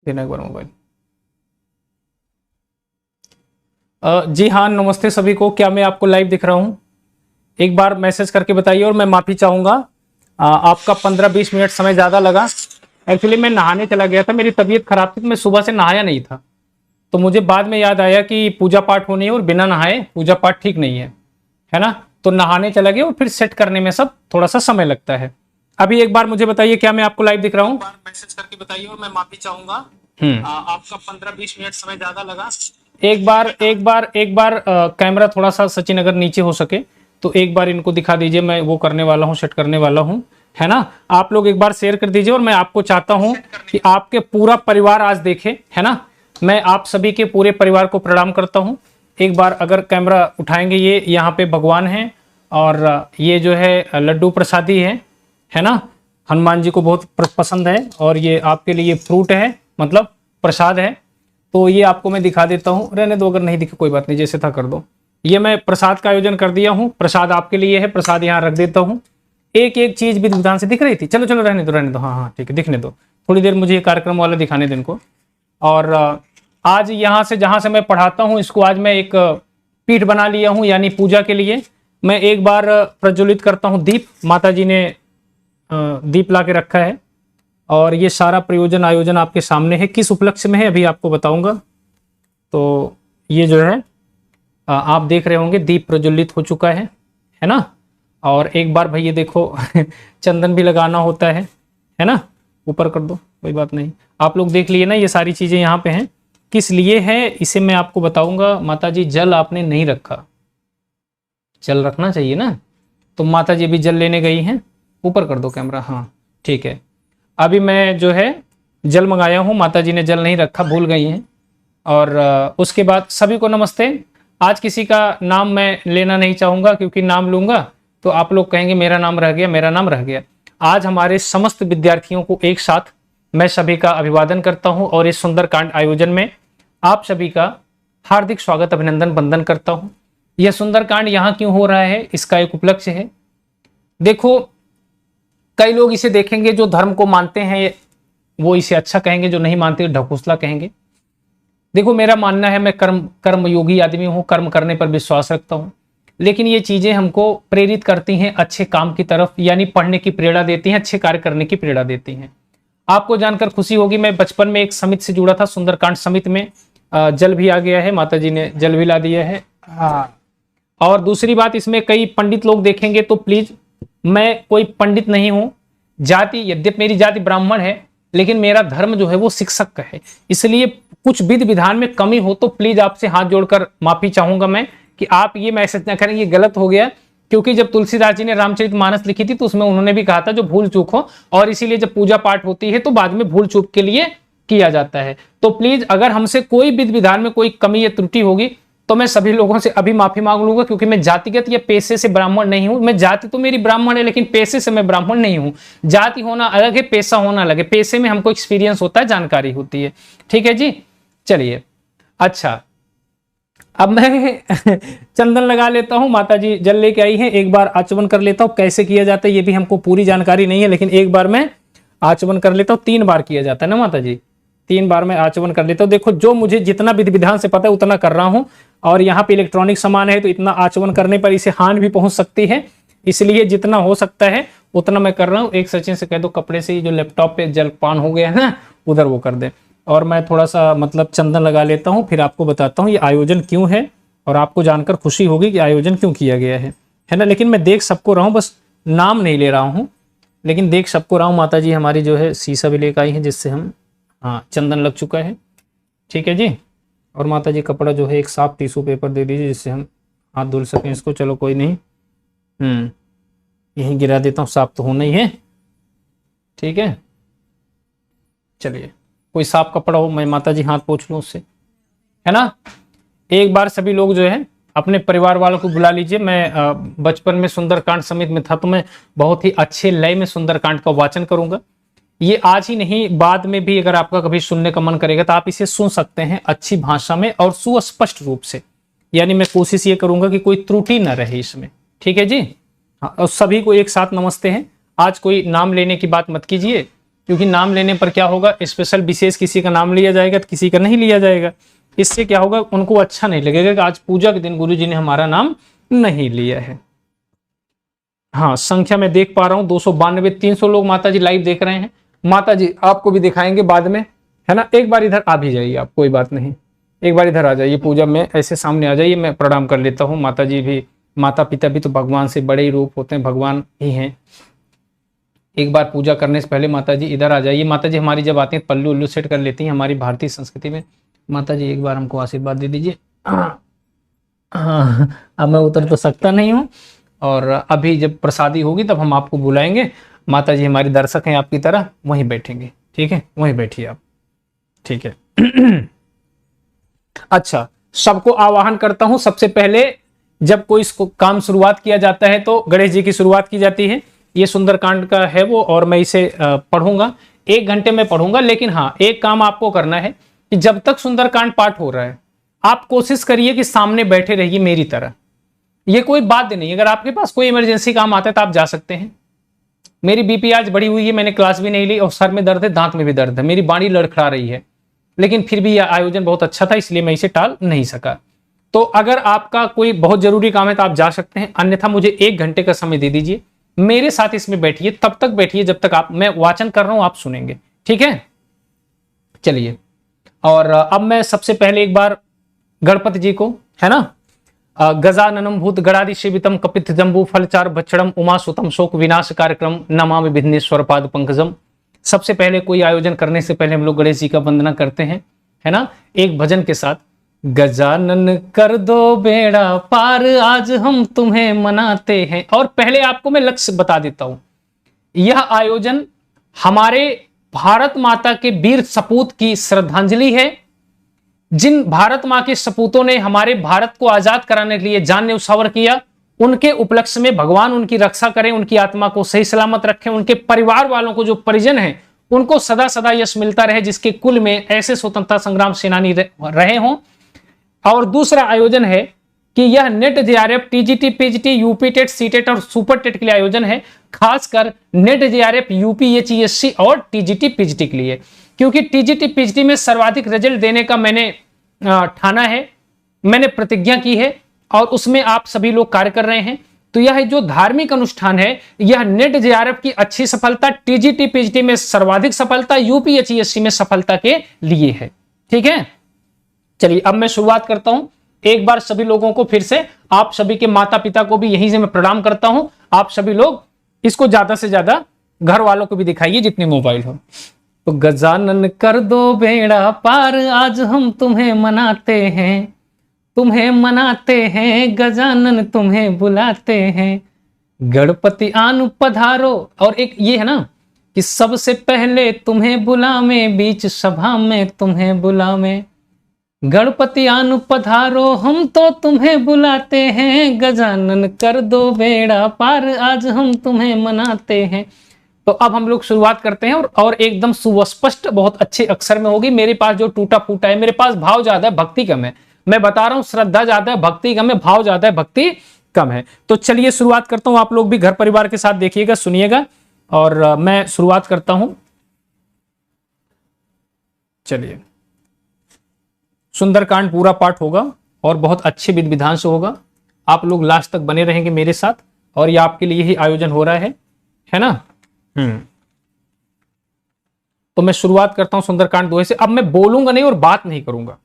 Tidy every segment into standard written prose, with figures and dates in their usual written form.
देना एक बार मोबाइल। जी हाँ, नमस्ते सभी को। क्या मैं आपको लाइव दिख रहा हूँ? एक बार मैसेज करके बताइए। और मैं माफ़ी चाहूँगा, आपका 15-20 मिनट समय ज़्यादा लगा। एक्चुअली मैं नहाने चला गया था, मेरी तबीयत खराब थी तो मैं सुबह से नहाया नहीं था। तो मुझे बाद में याद आया कि पूजा पाठ होनी है और बिना नहाए पूजा पाठ ठीक नहीं है ना। तो नहाने चला गया और फिर सेट करने में सब थोड़ा सा समय लगता है। अभी एक बार मुझे बताइए, क्या मैं आपको लाइव दिख रहा हूँ? मैसेज करके बताइए और मैं माफी चाहूंगा, आपका 15-20 मिनट समय ज्यादा लगा। एक बार कैमरा थोड़ा सा सचिन अगर नीचे हो सके तो एक बार इनको दिखा दीजिए। मैं वो करने वाला हूँ, सेट करने वाला हूँ, है ना। आप लोग एक बार शेयर कर दीजिए और मैं आपको चाहता हूँ कि आपके पूरा परिवार आज देखे, है ना। मैं आप सभी के पूरे परिवार को प्रणाम करता हूँ। एक बार अगर कैमरा उठाएंगे, ये यहाँ पे भगवान हैं और ये जो है लड्डू प्रसादी है ना। हनुमान जी को बहुत पसंद है और ये आपके लिए फ्रूट है, मतलब प्रसाद है। तो ये आपको मैं दिखा देता हूँ। रहने दो, अगर नहीं दिखे कोई बात नहीं, जैसे था कर दो। ये मैं प्रसाद का आयोजन कर दिया हूँ, प्रसाद आपके लिए है। प्रसाद यहाँ रख देता हूँ। एक एक चीज विधि विधान से दिख रही थी। चलो चलो रहने दो, हाँ हाँ ठीक है, दिखने दो। थोड़ी देर मुझे ये कार्यक्रम वाला दिखाने दो इनको। और आज यहाँ से जहाँ से मैं पढ़ाता हूँ, इसको आज मैं एक पीठ बना लिया हूँ, यानी पूजा के लिए। मैं एक बार प्रज्वलित करता हूँ दीप। माता जी ने दीप ला के रखा है और ये सारा प्रयोजन आयोजन आपके सामने है। किस उपलक्ष्य में है अभी आपको बताऊंगा। तो ये जो है आप देख रहे होंगे दीप प्रज्वलित हो चुका है ना। और एक बार भैया देखो चंदन भी लगाना होता है ना। ऊपर कर दो, कोई बात नहीं। आप लोग देख लिए ना, ये सारी चीजें यहाँ पे हैं। किस लिए है इसे मैं आपको बताऊंगा। माता जी जल आपने नहीं रखा, जल रखना चाहिए ना। तो माता जी भी जल लेने गई हैं। ऊपर कर दो कैमरा, हाँ ठीक है। अभी मैं जो है जल मंगाया हूँ, माता जी ने जल नहीं रखा, भूल गई हैं। और उसके बाद सभी को नमस्ते। आज किसी का नाम मैं लेना नहीं चाहूँगा, क्योंकि नाम लूँगा तो आप लोग कहेंगे मेरा नाम रह गया, मेरा नाम रह गया। आज हमारे समस्त विद्यार्थियों को एक साथ मैं सभी का अभिवादन करता हूँ और इस सुंदरकांड आयोजन में आप सभी का हार्दिक स्वागत, अभिनंदन, वंदन करता हूँ। यह सुंदरकांड यहाँ क्यों हो रहा है, इसका एक उपलक्ष्य है। देखो, कई लोग इसे देखेंगे जो धर्म को मानते हैं वो इसे अच्छा कहेंगे, जो नहीं मानते ढकोसला कहेंगे। देखो, मेरा मानना है, मैं कर्मयोगी आदमी हूं, कर्म करने पर विश्वास रखता हूं। लेकिन ये चीजें हमको प्रेरित करती हैं अच्छे काम की तरफ, यानी पढ़ने की प्रेरणा देती हैं, अच्छे कार्य करने की प्रेरणा देती हैं। आपको जानकर खुशी होगी, मैं बचपन में एक समिति से जुड़ा था, सुंदरकांड समिति में। जल भी आ गया है, माता जी ने जल भी ला दिया है। हाँ, और दूसरी बात, इसमें कई पंडित लोग देखेंगे तो प्लीज, मैं कोई पंडित नहीं हूं। जाति, यद्यपि मेरी जाति ब्राह्मण है, लेकिन मेरा धर्म जो है वो शिक्षक का है। इसलिए कुछ विधि विधान में कमी हो तो प्लीज आपसे हाथ जोड़कर माफी चाहूंगा मैं, कि आप ये मैसेज ना करें, ये गलत हो गया। क्योंकि जब तुलसीदास जी ने रामचरितमानस लिखी थी तो उसमें उन्होंने भी कहा था जो भूल चूक हो, और इसीलिए जब पूजा पाठ होती है तो बाद में भूल चूक के लिए किया जाता है। तो प्लीज अगर हमसे कोई विधि विधान में कोई कमी या त्रुटि होगी तो मैं सभी लोगों से अभी माफी मांग लूंगा, क्योंकि मैं जातिगत या पेशे से ब्राह्मण नहीं हूं। मैं जाति तो मेरी ब्राह्मण है, लेकिन पेशे से मैं ब्राह्मण नहीं हूं। जाति होना अलग है, पेशा होना अलग है। पेशे में हमको एक्सपीरियंस होता है, जानकारी होती है। ठीक है जी, चलिए। अच्छा, अब मैं चंदन लगा लेता हूं। माता जी जल लेके आई है, एक बार आचमन कर लेता हूं। कैसे किया जाता है ये भी हमको पूरी जानकारी नहीं है, लेकिन एक बार मैं आचमन कर लेता हूं। 3 बार किया जाता है ना माता जी, 3 बार मैं आचमन कर लेता हूं। देखो, जो मुझे जितना विधि विधान से पता है उतना कर रहा हूं। और यहाँ पे इलेक्ट्रॉनिक सामान है तो इतना आचमन करने पर इसे हानि भी पहुंच सकती है, इसलिए जितना हो सकता है उतना मैं कर रहा हूँ। एक सचिन से कह दो कपड़े से जो लैपटॉप पे जलपान हो गया है ना, उधर वो कर दे। और मैं थोड़ा सा मतलब चंदन लगा लेता हूँ, फिर आपको बताता हूँ ये आयोजन क्यों है, और आपको जानकर खुशी होगी कि आयोजन क्यों किया गया है ना। लेकिन मैं देख सबको रहा हूँ, बस नाम नहीं ले रहा हूँ, लेकिन देख सबको रहा हूँ। माता जी हमारी जो है शीशा भी लेकर आई है, जिससे हम, हाँ, चंदन लग चुका है। ठीक है जी। और माता जी कपड़ा जो है एक साफ टिश्यू पेपर दे दीजिए, जिससे हम हाथ धुल सकें इसको। चलो कोई नहीं, यहीं गिरा देता हूँ, साफ तो होना ही है। ठीक है, चलिए, कोई साफ कपड़ा हो, मैं माता जी हाथ पोंछ लूँ उससे, है ना। एक बार सभी लोग जो है अपने परिवार वालों को बुला लीजिए। मैं बचपन में सुंदरकांड समिति में था तो मैं बहुत ही अच्छे लय में सुंदरकांड का वाचन करूंगा। ये आज ही नहीं, बाद में भी अगर आपका कभी सुनने का मन करेगा तो आप इसे सुन सकते हैं अच्छी भाषा में और सुस्पष्ट रूप से। यानी मैं कोशिश ये करूंगा कि कोई त्रुटि ना रहे इसमें। ठीक है जी। हाँ, और सभी को एक साथ नमस्ते हैं। आज कोई नाम लेने की बात मत कीजिए, क्योंकि नाम लेने पर क्या होगा, स्पेशल विशेष किसी का नाम लिया जाएगा तो किसी का नहीं लिया जाएगा। इससे क्या होगा, उनको अच्छा नहीं लगेगा कि आज पूजा के दिन गुरुजी ने हमारा नाम नहीं लिया है। हाँ, संख्या मैं देख पा रहा हूँ 292, 300 लोग माता जी लाइव देख रहे हैं। माता जी आपको भी दिखाएंगे बाद में, है ना। एक बार इधर आ भी जाइए आप, कोई बात नहीं, एक बार इधर आ जाइए पूजा में, ऐसे सामने आ जाइए, मैं प्रणाम कर लेता हूँ। माता जी भी, माता पिता भी तो भगवान से बड़े ही रूप होते हैं, भगवान ही हैं। एक बार पूजा करने से पहले माता जी इधर आ जाइए। माता जी हमारी जब आती हैं पल्लू उल्लू सेट कर लेती हैं हमारी भारतीय संस्कृति में। माता जी एक बार हमको आशीर्वाद दे दीजिए। हाँ, अब मैं उतर तो सकता नहीं हूँ, और अभी जब प्रसादी होगी तब हम आपको बुलाएंगे। माता जी हमारी दर्शक हैं आपकी तरह, वहीं बैठेंगे, ठीक है, वहीं बैठिए आप, ठीक है। अच्छा, सबको आवाहन करता हूं। सबसे पहले जब कोई इसको काम शुरुआत किया जाता है तो गणेश जी की शुरुआत की जाती है। ये सुंदरकांड का है वो, और मैं इसे पढ़ूंगा, 1 घंटे में पढ़ूंगा। लेकिन हाँ, एक काम आपको करना है कि जब तक सुंदरकांड पाठ हो रहा है आप कोशिश करिए कि सामने बैठे रहिए मेरी तरह। ये कोई बात नहीं, अगर आपके पास कोई इमरजेंसी काम आता है तो आप जा सकते हैं। मेरी बीपी आज बढ़ी हुई है, मैंने क्लास भी नहीं ली, और सर में दर्द है, दांत में भी दर्द है, मेरी बाड़ी लड़खड़ा रही है, लेकिन फिर भी यह आयोजन बहुत अच्छा था, इसलिए मैं इसे टाल नहीं सका। तो अगर आपका कोई बहुत जरूरी काम है तो आप जा सकते हैं, अन्यथा मुझे 1 घंटे का समय दे दीजिए, मेरे साथ इसमें बैठिए, तब तक बैठिए जब तक मैं वाचन कर रहा हूं आप सुनेंगे, ठीक है। चलिए, और अब मैं सबसे पहले एक बार गणपति जी को, है ना, गजाननम भूत गणादि सेवितम कपित जंबू फलचार भक्षणम उमा सुतम शोक विनाश कार्यक्रम नमामि विघ्नेश्वर पाद पंकजम। सबसे पहले कोई आयोजन करने से पहले हम लोग गणेश जी का वंदना करते हैं, है ना, एक भजन के साथ। गजानन कर दो बेड़ा पार आज हम तुम्हें मनाते हैं। और पहले आपको मैं लक्ष्य बता देता हूं, यह आयोजन हमारे भारत माता के वीर सपूत की श्रद्धांजलि है, जिन भारत मां के सपूतों ने हमारे भारत को आजाद कराने के लिए जान न्यौछावर किया, उनके उपलक्ष्य में भगवान उनकी रक्षा करें, उनकी आत्मा को सही सलामत रखें, उनके परिवार वालों को, जो परिजन हैं, उनको सदा सदा यश मिलता रहे, जिसके कुल में ऐसे स्वतंत्रता संग्राम सेनानी रहे हों। और दूसरा आयोजन है कि यह NET JRF, TGT, PGT, UP TET, CTET और सुपर टेट के लिए आयोजन है, खासकर नेट जेआरएफ, यूपीएचईएससी और टीजीटी पीजीटी के लिए, क्योंकि टीजीटी पीजीटी में सर्वाधिक रिजल्ट देने का मैंने ठाना है, मैंने प्रतिज्ञा की है, और उसमें आप सभी लोग कार्य कर रहे हैं। तो यह जो धार्मिक अनुष्ठान है, यह नेट जेआरएफ की अच्छी सफलता, टीजीटी पीजीटी में सर्वाधिक सफलता, यूपीएचईएससी में सफलता के लिए है, ठीक है। चलिए, अब मैं शुरुआत करता हूं। एक बार सभी लोगों को फिर से, आप सभी के माता पिता को भी यहीं से मैं प्रणाम करता हूं। आप सभी लोग इसको ज्यादा से ज्यादा घर वालों को भी दिखाइए जितने मोबाइल हो। तो गजानन कर दो बेड़ा पार आज हम तुम्हें मनाते हैं, तुम्हें मनाते हैं, गजानन तुम्हें बुलाते हैं, गणपति आनु पधारो। और एक ये है ना कि सबसे पहले तुम्हें बुलावे, बीच सभा में तुम्हें बुलावे, गणपति आनु पधारो, हम तो तुम्हें बुलाते हैं, गजानन कर दो बेड़ा पार आज हम तुम्हें मनाते हैं। तो अब हम लोग शुरुआत करते हैं, और एकदम सुस्पष्ट बहुत अच्छे अक्षर में होगी। मेरे पास जो टूटा फूटा है, मेरे पास भाव ज्यादा है, भक्ति कम है। मैं बता रहा हूं, श्रद्धा ज्यादा है, भक्ति कम है, भाव ज्यादा है, भक्ति कम है। तो चलिए शुरुआत करता हूं। आप लोग भी घर परिवार के साथ देखिएगा, सुनिएगा, और मैं शुरुआत करता हूं। चलिए, सुंदरकांड पूरा पाठ होगा और बहुत अच्छे विधि विधान से होगा। आप लोग लास्ट तक बने रहेंगे मेरे साथ, और ये आपके लिए ही आयोजन हो रहा है ना। तो मैं शुरुआत करता हूं सुंदरकांड दोहे से। अब मैं बोलूंगा नहीं और बात नहीं करूंगा,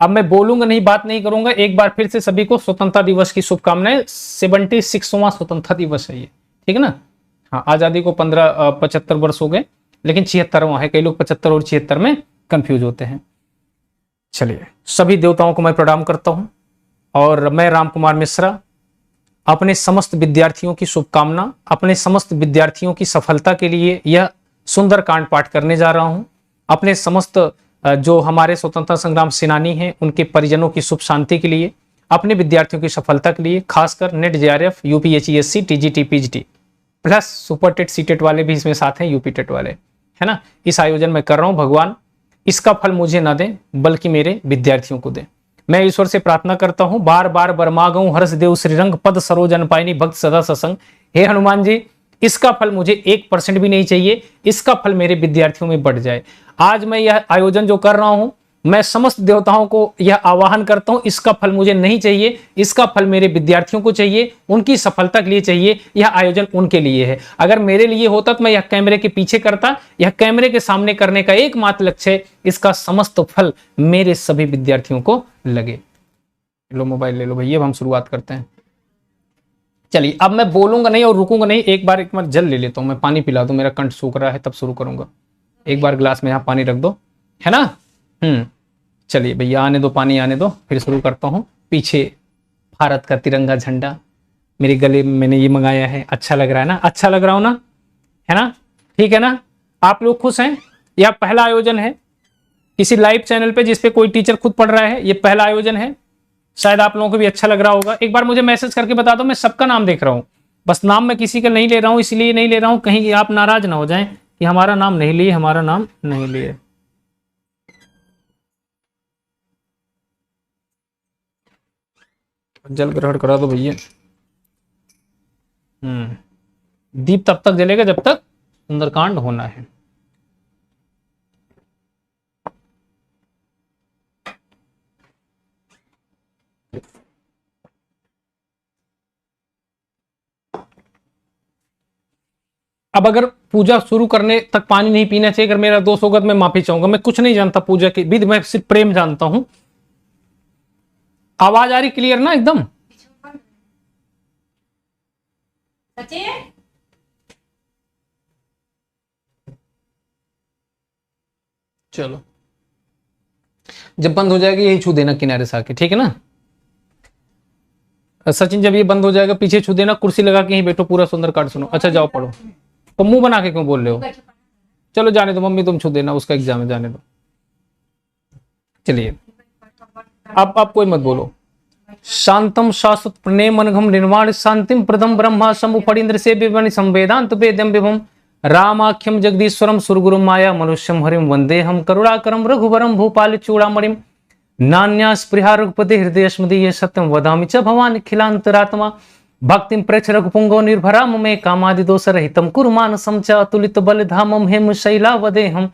अब मैं बोलूंगा नहीं, बात नहीं करूंगा। एक बार फिर से सभी को स्वतंत्रता दिवस की शुभकामनाएं। 76वां स्वतंत्रता दिवस है ये, ठीक है ना। हाँ, आजादी को 75 वर्ष हो गए, लेकिन 76वां है। कई लोग 75 और 76 में कंफ्यूज होते हैं। चलिए, सभी देवताओं को मैं प्रणाम करता हूं, और मैं राम कुमार मिश्रा अपने समस्त विद्यार्थियों की शुभकामना, अपने समस्त विद्यार्थियों की सफलता के लिए यह सुंदरकांड पाठ करने जा रहा हूं। अपने समस्त जो हमारे स्वतंत्रता संग्राम सेनानी हैं उनके परिजनों की शुभ शांति के लिए, अपने विद्यार्थियों की सफलता के लिए, खासकर NET JRF, UPHESC, TGT, PGT plus super TET, CTET वाले भी इसमें साथ हैं, यूपी टेट वाले, है ना। इस आयोजन में कर रहा हूं। भगवान इसका फल मुझे ना दें, बल्कि मेरे विद्यार्थियों को दें। मैं ईश्वर से प्रार्थना करता हूं, बार बार बरमागऊं हर्ष देव श्रीरंग, पद सरोजन पाइनी भक्त सदा सत्संग। हे हनुमान जी, इसका फल मुझे 1% भी नहीं चाहिए, इसका फल मेरे विद्यार्थियों में बढ़ जाए। आज मैं यह आयोजन जो कर रहा हूं, मैं समस्त देवताओं को यह आवाहन करता हूं, इसका फल मुझे नहीं चाहिए, इसका फल मेरे विद्यार्थियों को चाहिए, उनकी सफलता के लिए चाहिए, यह आयोजन उनके लिए है। अगर मेरे लिए होता तो मैं यह कैमरे के पीछे करता, यह कैमरे के सामने करने का एकमात्र लक्ष्य है, इसका समस्त फल मेरे सभी विद्यार्थियों को लगे। लो मोबाइल ले लो भैया, अब हम शुरुआत करते हैं। चलिए, अब मैं बोलूंगा नहीं और रुकूंगा नहीं, एक बार जल ले लेता हूं, मैं पानी पिला दूं, मेरा कंठ सूख रहा है, तब शुरू करूंगा। एक बार गिलास में यहां पानी रख दो, है ना। चलिए भैया, आने दो, पानी आने दो, फिर शुरू करता हूं। पीछे भारत का तिरंगा झंडा मेरे गले में मैंने ये मंगाया है, अच्छा लग रहा है ना, अच्छा लग रहा हो ना, है ना, ठीक है ना, आप लोग खुश हैं। यह पहला आयोजन है किसी लाइव चैनल पे जिसपे कोई टीचर खुद पढ़ रहा है, ये पहला आयोजन है, शायद आप लोगों को भी अच्छा लग रहा होगा। एक बार मुझे मैसेज करके बता दो, मैं सबका नाम देख रहा हूं, बस नाम मैं किसी का नहीं ले रहा हूं, इसलिए नहीं ले रहा हूं कहीं आप नाराज ना हो जाएं कि हमारा नाम नहीं लिए, हमारा नाम नहीं लिए। जल ग्रहण करा दो भैया। दीप तब तक जलेगा जब तक सुंदरकांड होना है। अब अगर पूजा शुरू करने तक पानी नहीं पीना चाहिए, अगर मेरा दोस्त होगा तो मैं माफी चाहूंगा, मैं कुछ नहीं जानता पूजा की विधि, मैं सिर्फ प्रेम जानता हूं। आवाज आ रही क्लियर ना एकदम? चलो, जब बंद हो जाएगा यही छू देना किनारे से आके, ठीक है ना सचिन, जब ये बंद हो जाएगा पीछे छू देना, कुर्सी लगा के यहीं बैठो, पूरा सुंदरकांड सुनो। अच्छा जाओ पढ़ो, तो मुंह बना के क्यों बोल रहे हो? चलो जाने दो मम्मी, तुम छू देना, उसका एग्जाम है, जाने दो। चलिए, अब कोई मत बोलो। शांतम शाश्वत प्रणेम मनघम निर्वाण शांतिम प्रथम ब्रह्मा शंभु फणीन्द्र से विवरण संवेदांत वेद्यम विभम रामाख्यम जगदीश्वरम सुरगुरुम माया मनुष्यम हरिम वंदे हम करुणाकरम रघुवरम भूपाल चूड़ामणिम नान्या स्पृहा रघुपति हृदय स्मदीय सत्यम वदामि च भवान खिलांतरात्मा भक्तिम प्रेक्ष रघुपुंगो निर्भरा ममे कामादि दोष रहितम कुरुमानसम च अतुलित बल धामम हेम शैला वदेहम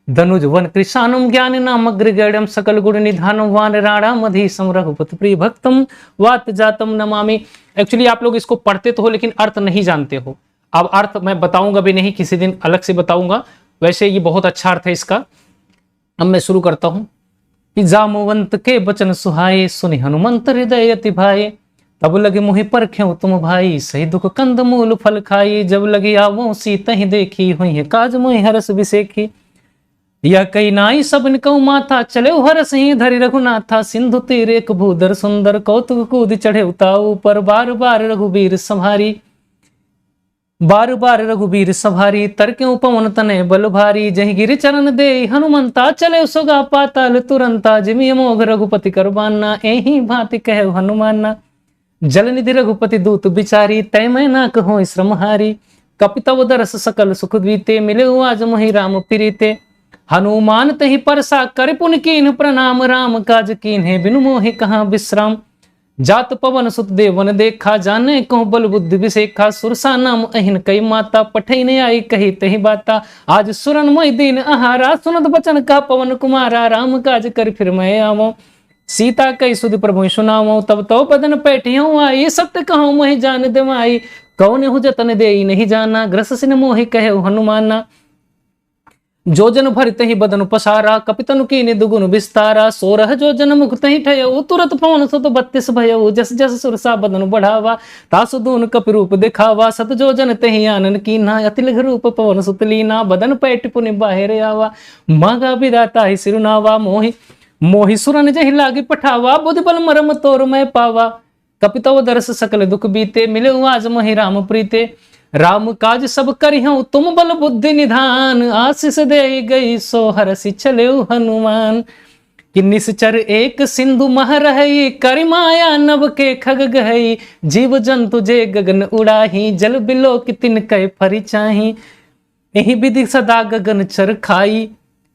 धनुज वन कृषाणम ज्ञान नामग्रगण्यम सकल गुण निधानम वान राणा मधीसम रघुपति प्रिय भक्तम वात जातम नमामि। एक्चुअली आप लोग इसको पढ़ते तो हो लेकिन अर्थ नहीं जानते हो। अब अर्थ मैं बताऊंगा भी नहीं, किसी दिन अलग से बताऊंगा। वैसे ये बहुत अच्छा अर्थ है इसका। अब मैं शुरू करता हूं कि जामवंत के वचन सुहाए सुनि हनुमंत हृदय अति भाए तब लगे मुहि परख्यो तुम भाई सही दुख कंद मूल फल खाई जब लगी आवो सीत ही देखी हुई है काज मोहि हरस विसेखी यह कई नाई सबन कऊ माथा चले हरस ही धरि रघुनाथा सिंधु तीर एक भूधर सुंदर कौतुक कूद चढ़े उताऊ पर बार बार रघुबीर संहारी बार बार रघुबीर सभारी तरक्यों पवन तने बल भारी जही गिर चरण दे हनुमंता चले सुगा पाताल तुरंता जिमि मोघ रघुपति करबाना एही भांति कह हनुमाना जल निधि रघुपति दूत बिचारी तय मैं ना कहो श्रमहारी कपितव दरस सकल सुख द्वीते मिले आज मोहि राम प्रीते हनुमान तहि परसा कर पुन कीन प्रणाम राम काज कीन्हे बिनु मोहि कहाँ विश्राम जात पवन सुत देवन देखा जाने कहो बल बुद्धि विसेखा सुरसा नाम अहिन कई माता पठई ने आई कही तही बाता आज सुरन मई दीन आहारा सुनत बचन का पवन कुमारा राम काज कर फिर मैं आवो सीता कई सुध प्रभु सुनावो तब तो बदन पैठियों आई सत्य कहो मोहि जान दमाई कौन हु जतन दे नहीं जाना ग्रस सिन मोहि कहे हनुमाना जो जन भर तही बदन पसारा कपितनु कीने दुगुन विस्तारा सोरह जो जन मुख तही ठयऊ तुरत पवन सुत 32 भयऊ जस जस सुरसा बदन बढ़ावा तासु दून कपि रूप दिखावा सत जो जन तही आनन कीना अति लघु रूप पवन सुत लीना बदन पैठ पुनि बाहिर आवा मागा विदाता ही सिरुनावा मोहि मोहि सुरन जहि लागी पठावा बुद्धि बल मरम तोर मैं पावा कपितव दरस सकल दुख बीते मिले आज मोहि राम प्रीते राम काज सब करिहु तुम बल बुद्धि निधान आशीष दे गई सो हरसि चले हनुमान कि निश्चर एक सिंधु मह रही करि माया नभ के खग गई जीव जंतु जे गगन उड़ाही जल बिलो कि तिन कै फरि चाही एहि विधि सदा गगन चर खाई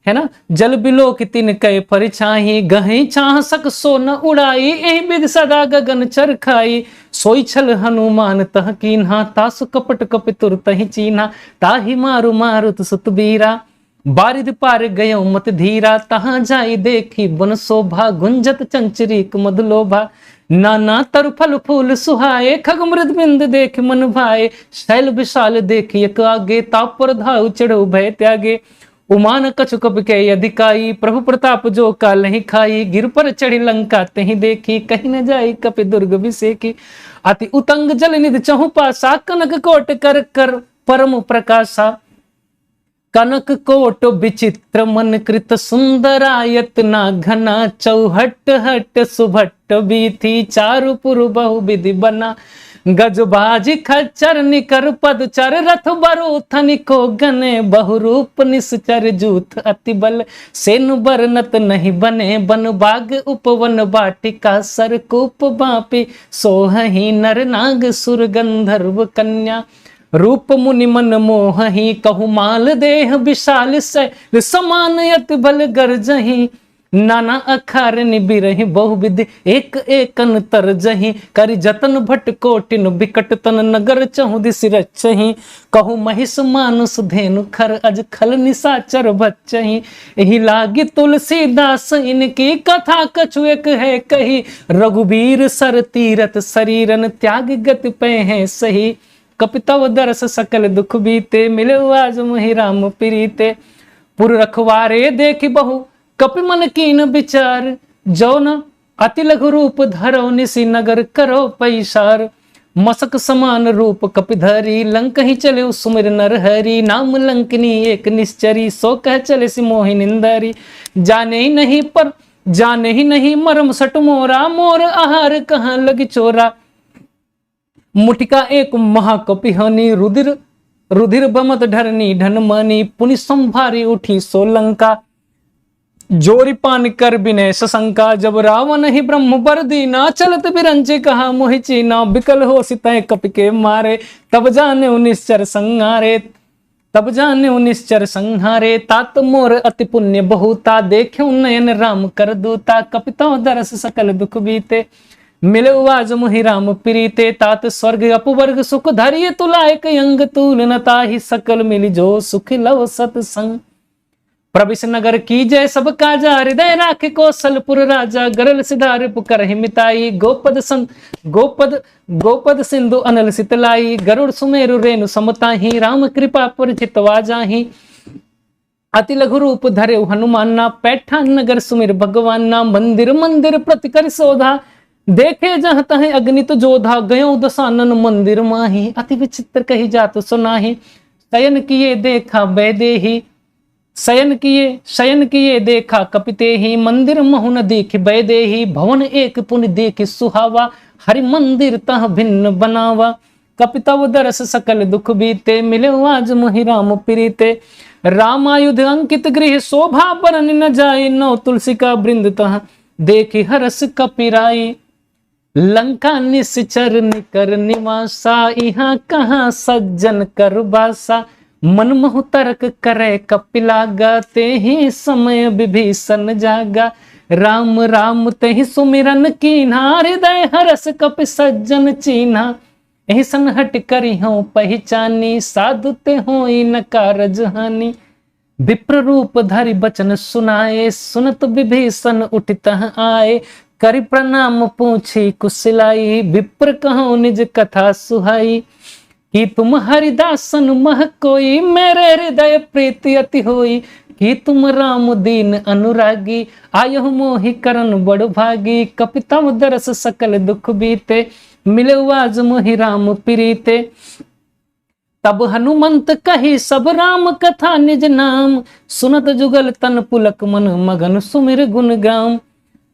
है ना। जल बिलो की तिन कय परिछाही, गहि चाह सक सो न उड़ाई, एहि बिद सदा गगन चर खाई। सोई छल हनुमान तह कीन्हा, तासु कपट कपि तुर तहि चीन्हा। ताहि मारु मारुत सुत बीरा, बारिद पार गयो मत धीरा। तहाँ जाई देखी बन शोभा, गुंजत चंचरीक मधुलोभा। नाना तरु फल फूल सुहाए, खग मृद बिंद देख मन भाए। शैल विशाल देखी एक आगे, ताप पर धाउ चढ़ो भय त्यागे। उमान कछु कप के अधिकाई, प्रभु प्रताप जो काल नहीं खाई। गिर पर चढ़ी लंका तही देखी, कहीं न जाई कपि दुर्ग विसेकी। अति उतंग जल निधि चहु पासा, कनक कोट कर कर परम प्रकाशा। कनक कोट विचित्र मन कृत, सुंदरायत ना घना। चौहट हट सुभट बीथी, चारु पुर बहु विधि बना। गज बाजी खच्चर निकर पदचर, रथ बरु थनिको गने। बहुरूप निश्चर जूथ अति बल, सेनु बरनत नहीं बने। बन बाग उपवन बाटिका, सरकूप बापी सोहहि। नर नाग सुर गंधर्व कन्या, रूप मुनि मन मोहहि। कहु माल देह विशाल शैल, समान यति बल गर्जहि। नाना अखार निबिरहि बहुविधि, एक एकन तरजहि। करि जतन भट कोटिन बिकट तन, नगर चहु दिसि रचहि। कहु महिष मानुष धेनु खर, अज खल निशाचर बच्चहि। एहि लागी तुलसीदास इनकी, कथा कछु एक है कही। रघुबीर सर तीरथ शरीरन, त्याग गति पै है सही। कपितव दरस सकल दुख बीते, मिले आज मोहि राम प्रीते। पुर रखवारे देखि बहु, कपि मन कीन विचार। जो न अति लघु रूप धरो, निसि नगर करो पैसार। मसक समान रूप कपि धरी, लंक ही चले सुमिर नर हरि। नाम लंकनी एक निश्चरी, सो कह चले सि मोहि निंदरी। जाने ही नहीं मरम सट मोरा, मोर आहार कहाँ लगी चोरा। मुटिका एक महाकपि हनी, रुधिर बमत ढरनी ढन मनी। पुनि संभारी उठी सोलंका, जोरी पान कर बिने सशंका। जब रावण ही ब्रह्म बर दीना, चलत बिरंचे कहा मोहि चीना। बिकल हो सितय कपि के मारे, तब जाने निश्चर संहारे। तब जाने निश्चर संहारे, तात मोर अति पुण्य बहुता। देखे नयन राम कर दूता, कपितव दरस सकल दुख बीते। मिले आज मोहि राम प्रीते, तात स्वर्ग अपवर्ग सुख धरिय। तुलायक यंग तूल न ताहि, सकल मिली जो सुख लव सतसंग। प्रविश नगर की जय सब काजा, हृदय राखे कौशलपुर राजा। गरल सिधार पुकर मिताई, गोपद सिंधु अनल सितलाई। गरुड़ सुमेरु रेणु समताही, राम कृपा परिचितवा जाही। अति लघु रूप धरे हनुमाना, पैठान नगर सुमिर भगवाना। मंदिर मंदिर प्रति कर शोधा, देखे जह तह अग्नित जोधा। गयो दसानन मंदिर माही, अति विचित्र कही जात सुनाही। शयन किए देखा बैदेही, शयन किए देखा कपिते ही। मंदिर महु न देख बैदेही, भवन एक पुनि देख सुहावा। हरि मंदिर तह भिन्न बनावा, कपितव दरस सकल दुख बीते। मिले आज मोहि राम प्रीते, रामायुध अंकित गृह। शोभा बरन न जाए, नौ तुलसी का बृंद तह देखी हरस कपिराई। लंका निश्चर निकर निवासा, यहाँ कहाँ सज्जन कर बासा। मनमोह तर्क करे कपिलागा, ते ही समय विभीषण जागा। राम राम तेहि सुमिरन कीन्हा, हृदय हरस कपि सज्जन चीन्हा। एहि सन हट करी हो पहचानी, साधु ते होई न कारज हानि। विप्र रूप धरि बचन सुनाए, सुनत विभीषण उठितः आए। करि प्रणाम पूछी कुशलाई, विप्र कहो निज कथा सुहाई। कि तुम हरिदासन मह कोई, मेरे हृदय प्रीति अति होई। कि तुम राम दीन अनुरागी, आयहु मोहि करन बड़ भागी। कपितव दरस सकल दुख बीते, मिले आज मोहि राम प्रीते। तब हनुमंत कही सब राम कथा निज नाम, सुनत जुगल तन पुलक मन मगन सुमिर गुण गाम।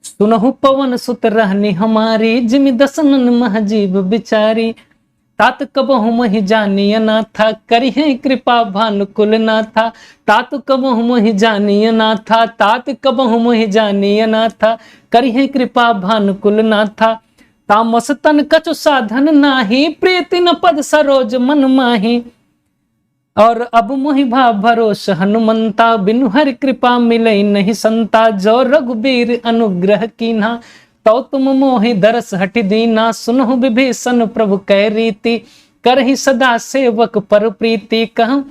सुनहु पवन सुत रहनी हमारी, जिमि दसनन महजीव बिचारी। तात कबहु मोहि जानिय नाथा, करिहे कृपा भानुकुल नाथा। तात कबहु मोहि जानिय नाथा, तात कबहु मोहि जानिय नाथा। करिहे कृपा भानुकुल नाथा। तामस तन कछु साधन नाही, प्रीति न पद सरोज मन माही। और अब मोहि भा भरोस हनुमंता, बिनु हरि कृपा मिले नहीं संता। जो रघुबीर अनुग्रह कीन्हा, तो तुम मोहि दरस हटि दीना। सुनहु विभीषण प्रभु कै रीति, करहि सदा सेवक पर प्रीति। कहूँ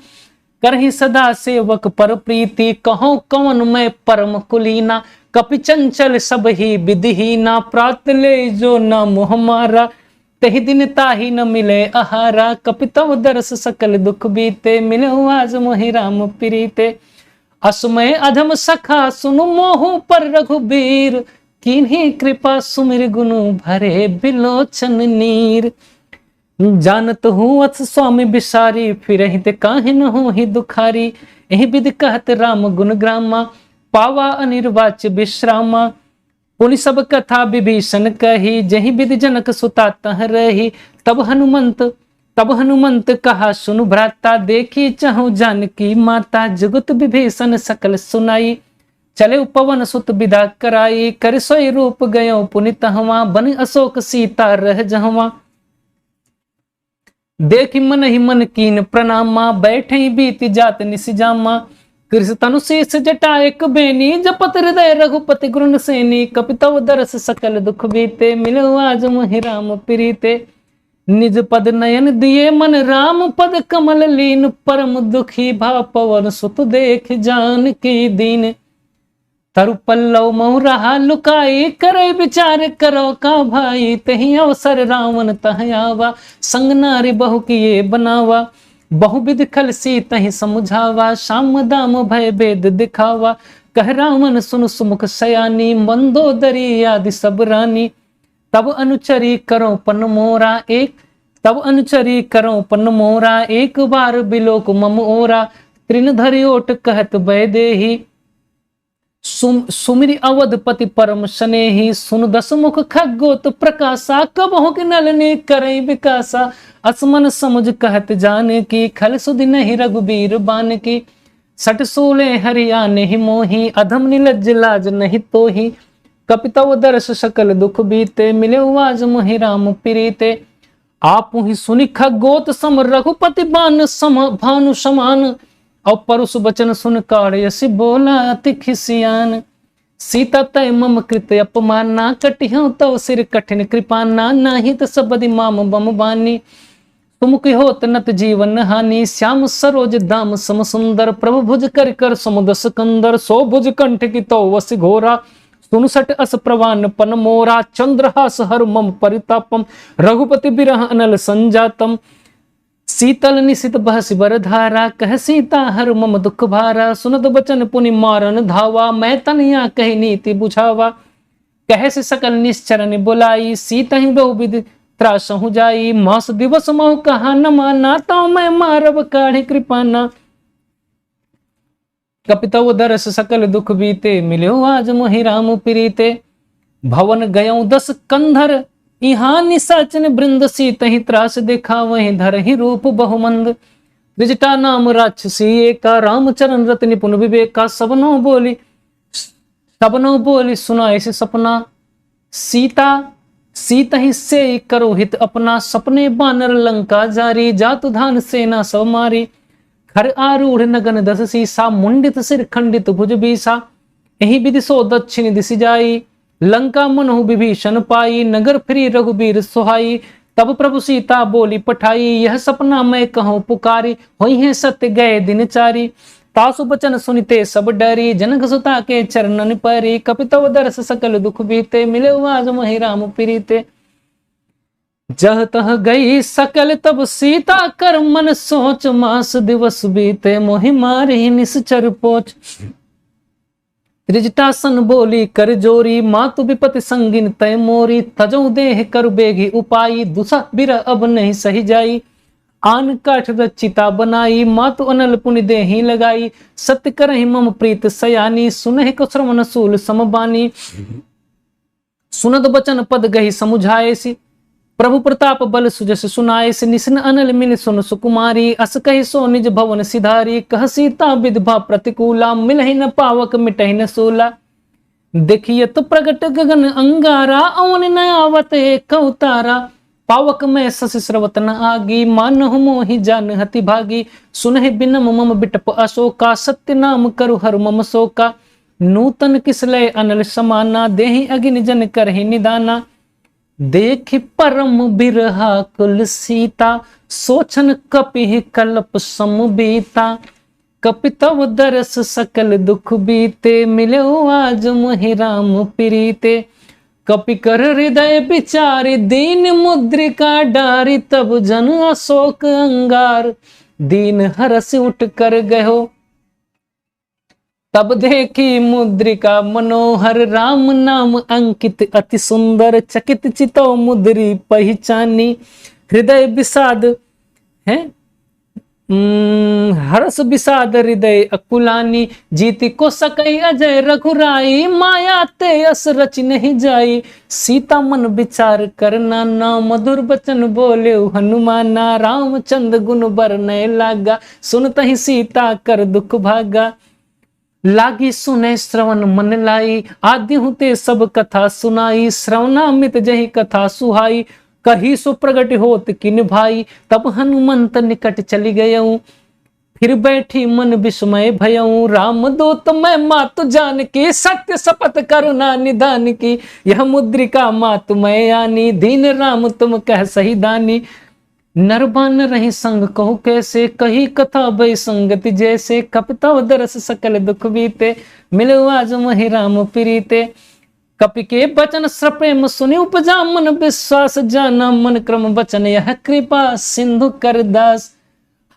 करहि सदा सेवक पर प्रीति, कहो कवन मैं परम कुलीना। कपि चंचल सब ही विधिहीना, प्रात ले जो न मोह मारा। तहि दिन ताहि न मिले आहारा, कपि तव दरस सकल दुख बीते। मिले आज मोहि राम प्रीते। असमय अधम सखा सुनु मोहु पर रघुबीर, किन्हीं कृपा सुमिर गुनु भरे बिलोचन नीर। जानत हूँ अथ स्वामी बिसारी, फिरहि ते काहे न होहि दुखारी। एहि विधि कहत राम गुण ग्रामा, पावा अनिर्वाच्य विश्रामा। पुनि सब कथा विभीषण कही, जहि विधि जनक सुता तह रही। तब हनुमंत कहा सुनु भ्राता, देखी चहु जानकी माता। जुगत विभीषण सकल सुनाई, चले पवन सुत विदा कराई। कर सोई रूप गयो पुनि तहवा, बन अशोक सीता रह जहवा। देखि मन ही मन कीन प्रणामा, बैठे बीत जात निस जामा। कृष तनु शेष जटा एक बेनी, जपत हृदय रघुपति गुण सेनी। कपि तव दरस सकल दुख बीते, मिलो आज मोहि राम प्रीते। निज पद नयन दिए मन राम, पद कमल लीन। परम दुखी भा पवन सुत देख जानकी दीन। तरु पल्लव महु रहा लुकाई, करे विचार करो का भाई। तही अवसर रावण तह आवा, संग नारी बहु किए बनावा। बहुविध खल सी तही समुझावा, श्याम दाम भय भेद दिखावा। कह रावण सुन सुमुख सयानी, मंदोदरी आदि सब रानी। तब अनुचरी करो पन मोरा, एक बार बिलोक मम ओरा। तृण धरि ओट कहत भय देही, सुमिरि अवधपति परम स्नेही। सुन दस मुख खगोत प्रकाशा, कबहु कि नलने करई विकासा। असमन समुझ कहत जान की, खल सुधि नहीं रघुबीर बान की। सट सोले हरियाने ही मोही, अधम निलज्ज लाज नहीं तोही। कपि तव दर्श सकल दुख बीते, मिले आज मोहि राम प्रीते। आप ही सुनि खगोत सम, रघुपति बान सम भानु समान। और परुष बचन सुन काढ़यसि बोला अति खिसियान। सीता तय मम कृत अपमाना, कटिहु तव सिर कठिन कृपाना। नाहित सबदि माम बम बानी, तुम की होत नत जीवन हानि। श्याम सरोज दाम सम सुंदर, प्रभु भुज कर कर समुद सिकंदर। सो भुज कंठ की तो वसि घोरा, सुनसठ अस प्रवान पन मोरा। चंद्रहास हर मम परितापम, रघुपति बिरह अनल संजातम। शीतल निशित बहसि बर धारा, कह सीता हर मम दुख भारा। सुनत बचन पुनि मारन धावा, मैं तनिया कही नीति बुझावा। कह से सकल निश्चरन बुलाई, सीता ही बहुविधि त्रासहु जाई। मास दिवस महु कहा न माना, तो मैं मारब काढ़ी कृपाना। कपि तव दरस सकल दुख बीते, मिल्यो आज मोहि राम प्रीते। भवन गयौ 10 कंधर, यहाँ निशाचन वृंद। सीत ही त्रास देखा वहीं धर ही रूप बहुमंद। त्रिजटा नाम राक्षसी एका, रामचरण रत निपुण विवेका। सबनो बोली सुना ऐसे सपना। सीता ही से करो हित अपना। सपने बानर लंका जारी, जातु धान सेना सब मारी। खर आरूढ़ नगन 10 सीसा, मुंडित सिर खंडित भुज बीसा। यही विधि सो दक्षिण दिशि जाई, लंका मनहु विभीषण पाई। नगर फिरी रघुबीर सुहाई, तब प्रभु सीता बोली पठाई। यह सपना मैं कहूँ पुकारी, होई है सत्य गए दिन चारी। तासु बचन सुनिते सब डरी, जनक सुता के चरणन परी। कपि तव दर्श सकल दुख बीते, मिले आज मोहि राम प्रीते। जह तह गई सकल तब सीता, कर मन सोच। मास दिवस बीते मोहि मारी निश्चर पोच। त्रिजटासन बोली कर जोरी, मातु विपति संगिन तय मोरी। तजौ देह कर बेगी उपाई, दुसा बिर अब नहीं सही जाई। आन काठ रचिता बनाई, मातु अनल पुनि देहि लगाई। सत्य करहि मम प्रीत सयानी, सुनहि को श्रवण सूल समबानी। सुनद बचन पद गही समुझाएसी, प्रभु प्रताप बल सुजस सुनाएसी। निसन अनल मिल सुन सुकुमारी, अस कहि सो निज भवन सिधारी। कह सीता विधवा प्रतिकूला, मिलहि न पावक मिटहि न सूला। देखिए तो प्रगट गगन अंगारा, अवन न आवत एक अवतारा। पावक में सस स्रवत न आगी, मानहु मोहि जान हति भागी। सुनहि बिनम मम बिटप अशोका, सत्य नाम करु हर मम शोका। नूतन किसलय अनल समाना, देहि अगिन जन करहि निदाना। देखि परम बिरहा कुल सीता, सोचन कपि कल्प समबीता। कपि तव दरस सकल दुख बीते, मिलो आज मोहि राम प्रीते। कपि कर हृदय विचारि, दीन मुद्रिका डारी। तब जन अशोक अंगार, दीन हरस उठ कर गयो। तब देखी मुद्रिका मनोहर, राम नाम अंकित अति सुंदर। चकित चितो मुद्री पहचानी, हृदय विषाद है हर्ष विषाद हृदय अकुलानी। जीति को सकई अजय रघुराई, माया ते अस रच नहीं जाई। सीता मन विचार करना ना, मधुर बचन बोले हनुमाना। रामचंद्र गुण बरनय लागा, सुनतहि सीता कर दुख भागा। लागी सुने श्रवण मन लाई, आदि हुते सब कथा सुनाई। श्रवणामित जही कथा सुहाई, कही सो प्रगट होत किन भाई। तब हनुमंत निकट चली गयऊं, फिर बैठी मन विस्मय भयऊं। राम दूत मैं मातु जान की, सत्य शपथ करुणा निदान की। यह मुद्रिका मातु मैं आनी, दीन राम तुम कह सही दानी। नरबान रही संग कहो कैसे, कही कथा भई संगति जैसे। कपिता दरस सकल दुख बीते, मिलो आज मोहि राम प्रीते। कपि के बचन सप्रेम सुनि, उपजा मन विश्वास। जाना मन क्रम वचन, यह कृपा सिंधु कर दास।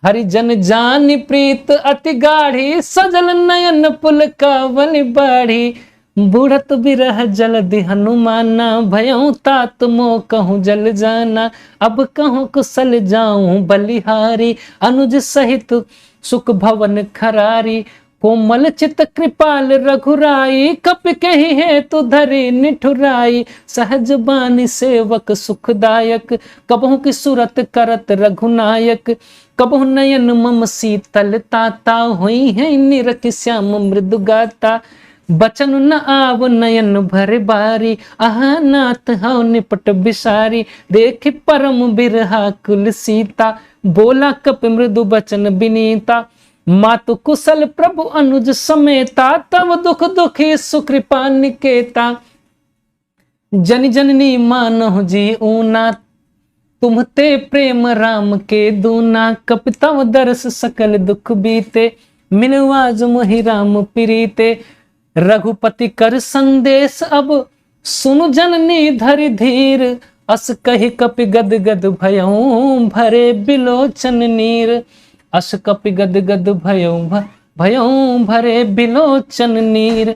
हरिजन जानि प्रीत अति गाढ़ी, सजल नयन पुलकावली बाढ़ी। बूढ़त बिरह जलधि हनुमाना, भयऊ तात मोह कहूँ जल जाना। अब कहूँ कुशल जाऊं बलिहारी, अनुज सहित सुख भवन खरारी। कोमल चित कृपाल रघुराई, कपि कहि हेतु धरि निठुराई। सहज बानी सेवक सुखदायक, कबहु की सुरत करत रघुनायक। कबहु नयन मम शीतल ताता, हुई है निरख श्याम मृदु गाता। बचन न आव नयन भर बारी, आहा नाथ हौ निपट बिसारी। देख परम बिरहा कुल सीता, बोला कपि मृदु बचन बिनीता। मातु कुशल प्रभु अनुज समेता, तब दुख दुखी सुकृपा निकेता। जन जननी मानहु जी ऊना, तुम्हते प्रेम राम के दूना। कपि तव दरस सकल दुख बीते, मिलो आज मोहि राम प्रीते। रघुपति कर संदेश अब सुनु जननी धरि धीर। अस कहि कपि गद गद भयऊं, भरे बिलोचन नीर। अस कपि गद गद भयऊं, भरे बिलोचन नीर।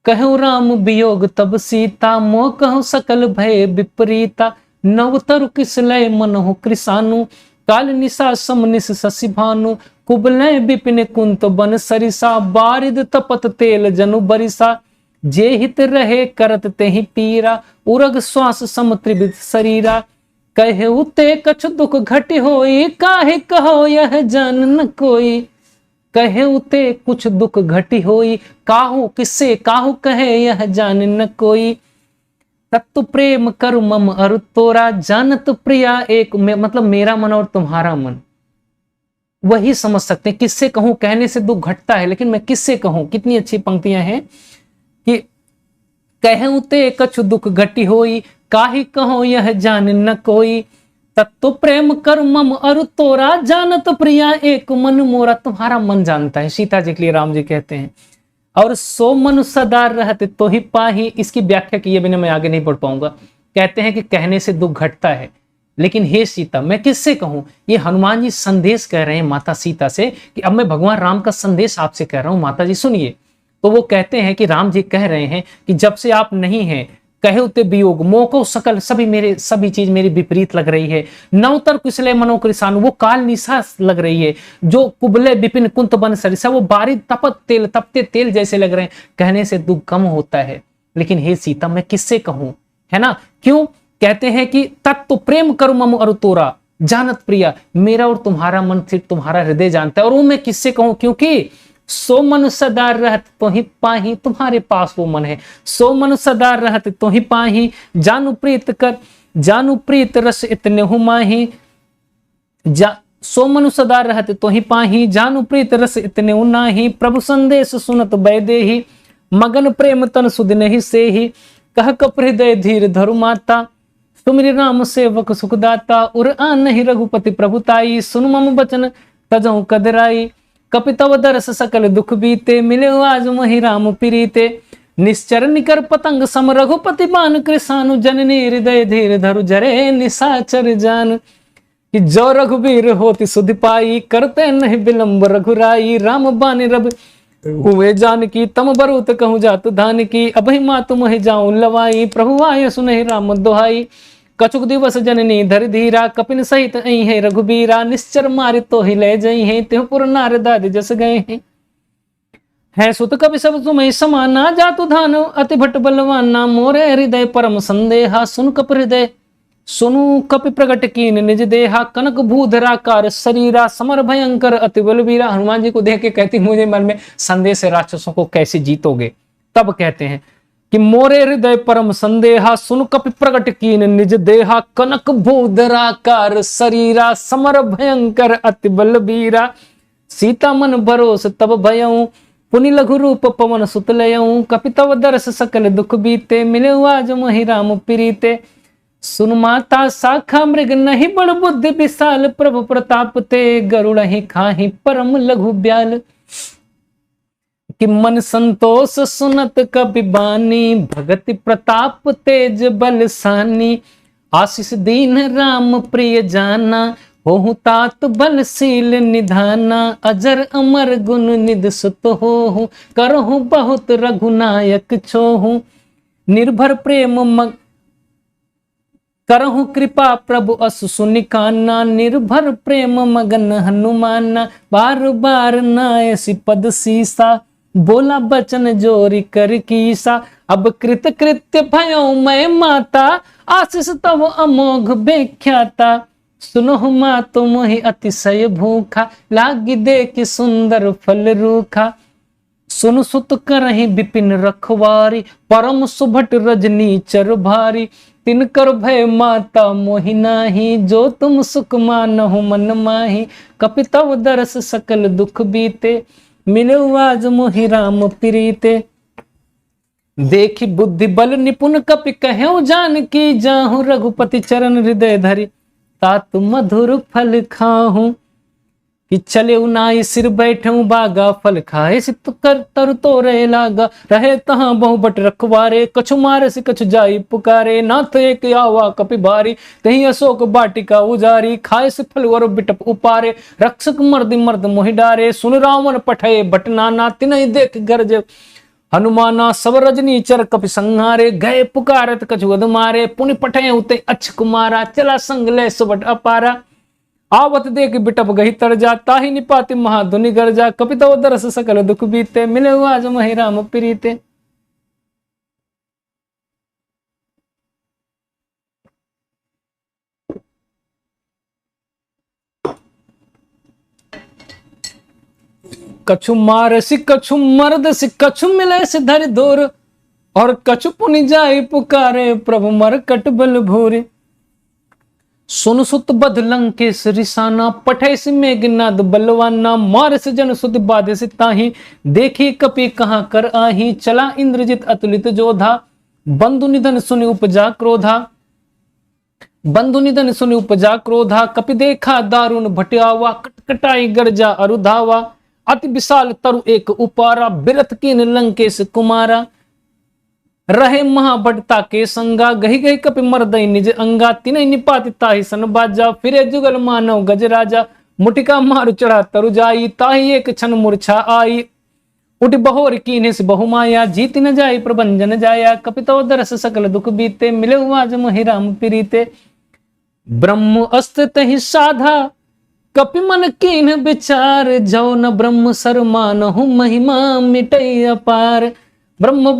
कहु राम वियोग तब सीता, मोह कहु सकल भय विपरीता। नव तरु किसलय मनहु कृसानु, काल निशा समनिस शशि भानु। कुबलय विपिन कुंत बन सरिसा, बारिद तपत तेल जनु बरिसा। जे हित रहे करत तेहि पीरा, उरग श्वास सम त्रिविध शरीरा। कहे उते कछु दुख घटि होई, काहे कहो यह जान न कोई। कहे उते कुछ दुख घटि होई, काहू किससे काहू कहे यह जान न कोई। तत्तु प्रेम करु मम अरु तोरा, जानत प्रिया एक मतलब मेरा मन और तुम्हारा मन। वही समझ सकते हैं। किससे कहूं, कहने से दुख घटता है, लेकिन मैं किससे कहूं। कितनी अच्छी पंक्तियां हैं कि कहे उते कछु दुख घटी होई, काहि कहो यह जान न कोई। तत्व प्रेम कर मम अरु तोरा, जानत प्रिया एक मन मोरा। तुम्हारा मन जानता है, सीता जी के लिए राम जी कहते हैं। और सो मन सदा रहते तो ही पाही। इसकी व्याख्या किए बिना मैं आगे नहीं बढ़ पाऊंगा। कहते हैं कि कहने से दुख घटता है, लेकिन हे सीता मैं किससे कहूं। ये हनुमान जी संदेश कह रहे हैं माता सीता से कि अब मैं भगवान राम का संदेश आपसे कह रहा हूं, माता जी सुनिए। तो वो कहते हैं कि राम जी कह रहे हैं कि जब से आप नहीं हैं, कहे उते वियोग मोह को सकल सभी चीज मेरी विपरीत लग रही है। नवतर कुशले मनो कृसानु, वो काल निशा लग रही है। जो कुबले विपिन कुंत बन सरिसा, वो बारिद तपते तेल जैसे लग रहे हैं। कहने से दुख कम होता है, लेकिन हे सीता मैं किससे कहूं, है ना। क्यों कहते हैं कि तत्व प्रेम करु मम अरु तोरा, जानत प्रिया। मेरा और तुम्हारा मन सिर्फ तुम्हारा हृदय जानता है, और वो मैं किससे कहूं, क्योंकि सो मन सदा रहत तो ही पाही। तुम्हारे पास वो मन है। सो मन सदा रहत तो ही पाही, जानु प्रीत कर जानू प्रीत रस इतने हुमाही, सो मनु सदा रहत तो ही पाही, जानू प्रीत रस इतने उनाही, प्रभु संदेश सुनत बैदेही, मगन प्रेम तन सुध नहीं से ही, कह कप हृदय धीर धरु माता, सुमिरि राम सेवक सुखदाता, उर आन नहीं रघुपति प्रभुताई, सुन मम बचन तजऊ कदराई, कपि तव दरस सकल दुख बीते, मिले आज मही राम प्रीते, निश्चर निकर पतंग सम रघुपति बान, कृषानु जननी हृदय धीर धरु जरे निशाचर जान, कि जो रघुबीर होति सुधि पाई, करते नहीं विलंब रघुराई, राम बानी रब हुए जान की, तम बरूत कहूँ जात धान की, अभि मातु मोहि जाऊं लवाई, प्रभु आय सुनहि राम दोहाई, कछुक दिवस जननी धर धीरा, कपिन सहित अई है रघुबीरा, निश्चर मारि तो ही ले जई है, त्यों पुर नार दादि जस गए हैं, है सुत कपि सब तुम्हें समाना, जातु धान अति भट बलवाना, मोरे हृदय परम संदेहा, सुन कप हृदय सुनु कपि प्रगट कीन निज देहा, कनक भूधराकार शरीरा, समर भयंकर अति बलवीरा। हनुमान जी को देख के कहती मुझे मन में संदेश है, राक्षसों को कैसे जीतोगे। तब कहते हैं कि मोरे हृदय परम संदेहा, सुन कपि प्रगट कीन निज देहा, कनक भूधराकार शरीरा, समर भयंकर अति बलवीरा, सीता मन भरोस तब भयऊ, पुनि लघु रूप पवन सुत लयऊ, कपि तव दरस सकल दुख बीते, मिले आज मोहि राम प्रीते, सुन माता शाखा मृग नहीं बड़ बुद्धि विशाल, प्रभु प्रताप ते गरुड़ ही खाही परम लघु ब्याल, कि मन संतोष सुनत कपि बानी, भगति प्रताप तेज बलसानी, आशीष दीन राम प्रिय जाना, होहु तात बलशील निधाना, अजर अमर गुण निध सुत होहु, करहु बहुत रघुनायक छोहु, निर्भर प्रेम मग करहु कृपा प्रभु असु सुनिकाना, निर्भर प्रेम मगन हनुमाना, बार बार नायसी पद सीसा, बोला बचन जोरी कर कीसा, अब कृत कृत्य भयो मैं माता, आशीष तव अमोघ व्याख्याता, सुनो मातु मोहि अतिशय भूखा, लागी देखि सुंदर फल रूखा, सुन सुत करहि विपिन रखवारी, परम सुभट रजनी चर भारी, तिनकर भय माता मोहि नाही, जो तुम सुख मानहु मन माही, कपि तव दरस सकल दुख बीते, मिले आज मोहि राम प्रीते, देखी बुद्धि बल निपुण कपि कहूँ जान की, जाहु रघुपति चरण हृदय धरि, तात मधुर फल खाहूं, कि चले उनाई सिर बैठूं बागा, फल खाए सित कर तर तो रहे लागा, रहे तहां बहु बट रखवारे, कछु मारे से कछु जाई पुकारे, नाथ एक आवा कपि भारी, तही अशोक बाटिका उजारी, खाए से फल वर बिटप उपारे, रक्षक मर्द मर्द मोहि डारे, सुन रावण पठे बट नाना, तिनहि देख गरज हनुमाना, सब रजनी चर कपि संहारे, गए पुकारत कछु अध मारे, पुनि पठे उते अच्छ कुमारा, चला संग ले सुबट अपारा, आवत देख बिटप गही तर जा, ताहि निपाति महाधुनि गर्जा, कपि तव दरस सकल दुख बीते, मिले आज मोहि राम प्रीते। कछु मार सि कछु मर्द सि, कछु मिले से धरि धोर, और कछु पुनि जाई पुकारे, प्रभु मरकट बल भोरे, सुन सुत बध लंकेश रिसाना, पठे से मेघनाद बलवाना, मार से जन सुत बाधे से ताही, देखी कपि कहाँ कर आही, चला इंद्रजित अतुलित जोधा, बंधु निधन सुनि उपजा क्रोधा, बंधु निधन सुनि उपजा क्रोधा, कपि देखा दारुण भटियावा, कटकटाई गर्जा अरुधावा, अति विशाल तरु एक उपारा, बिरथ कीन लंकेश कुमारा, रहे महाबटता के संगा, गही गही कपि मर्दई निज अंगा, तिनहि निपाति ताहि सन बाजा, फिरे जुगल मानव गज राजा, मुटिका मारु चढ़ा तरु जाई, ताहि एक क्षण मूर्छा आई, उठ बहोर कीन्हे से बहुमाया, जीत न जाई प्रभंजन जाया, कपि तव दरस सकल दुख बीते, मिले आज मोहि राम प्रीते, ब्रह्म अस्त्र तहि साधा कपि मन कीन्ह विचार, जो न ब्रह्म सर मानहु महिमा मिटई अपार, ब्रह्म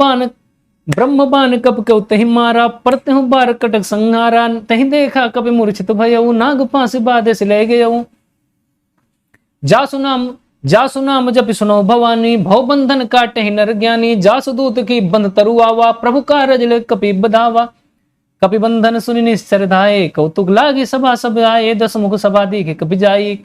बाण कप क्यों तहि मारा, परतहु बार कटक संहारा, तहि देखा कपि मूर्छित भयऊ, नाग फांसी बाधे से ले गयऊ, जासु नाम जपि सुनो भवानी, भव बंधन काटे नर ज्ञानी, जासु दूत की बंध तरु आवा, प्रभु कारज ले कपि बधावा, कपि बंधन सुनि निश्चर धाये, कौतुक लागे सभा सब आए, दस मुख सभा देखे कपि जाई,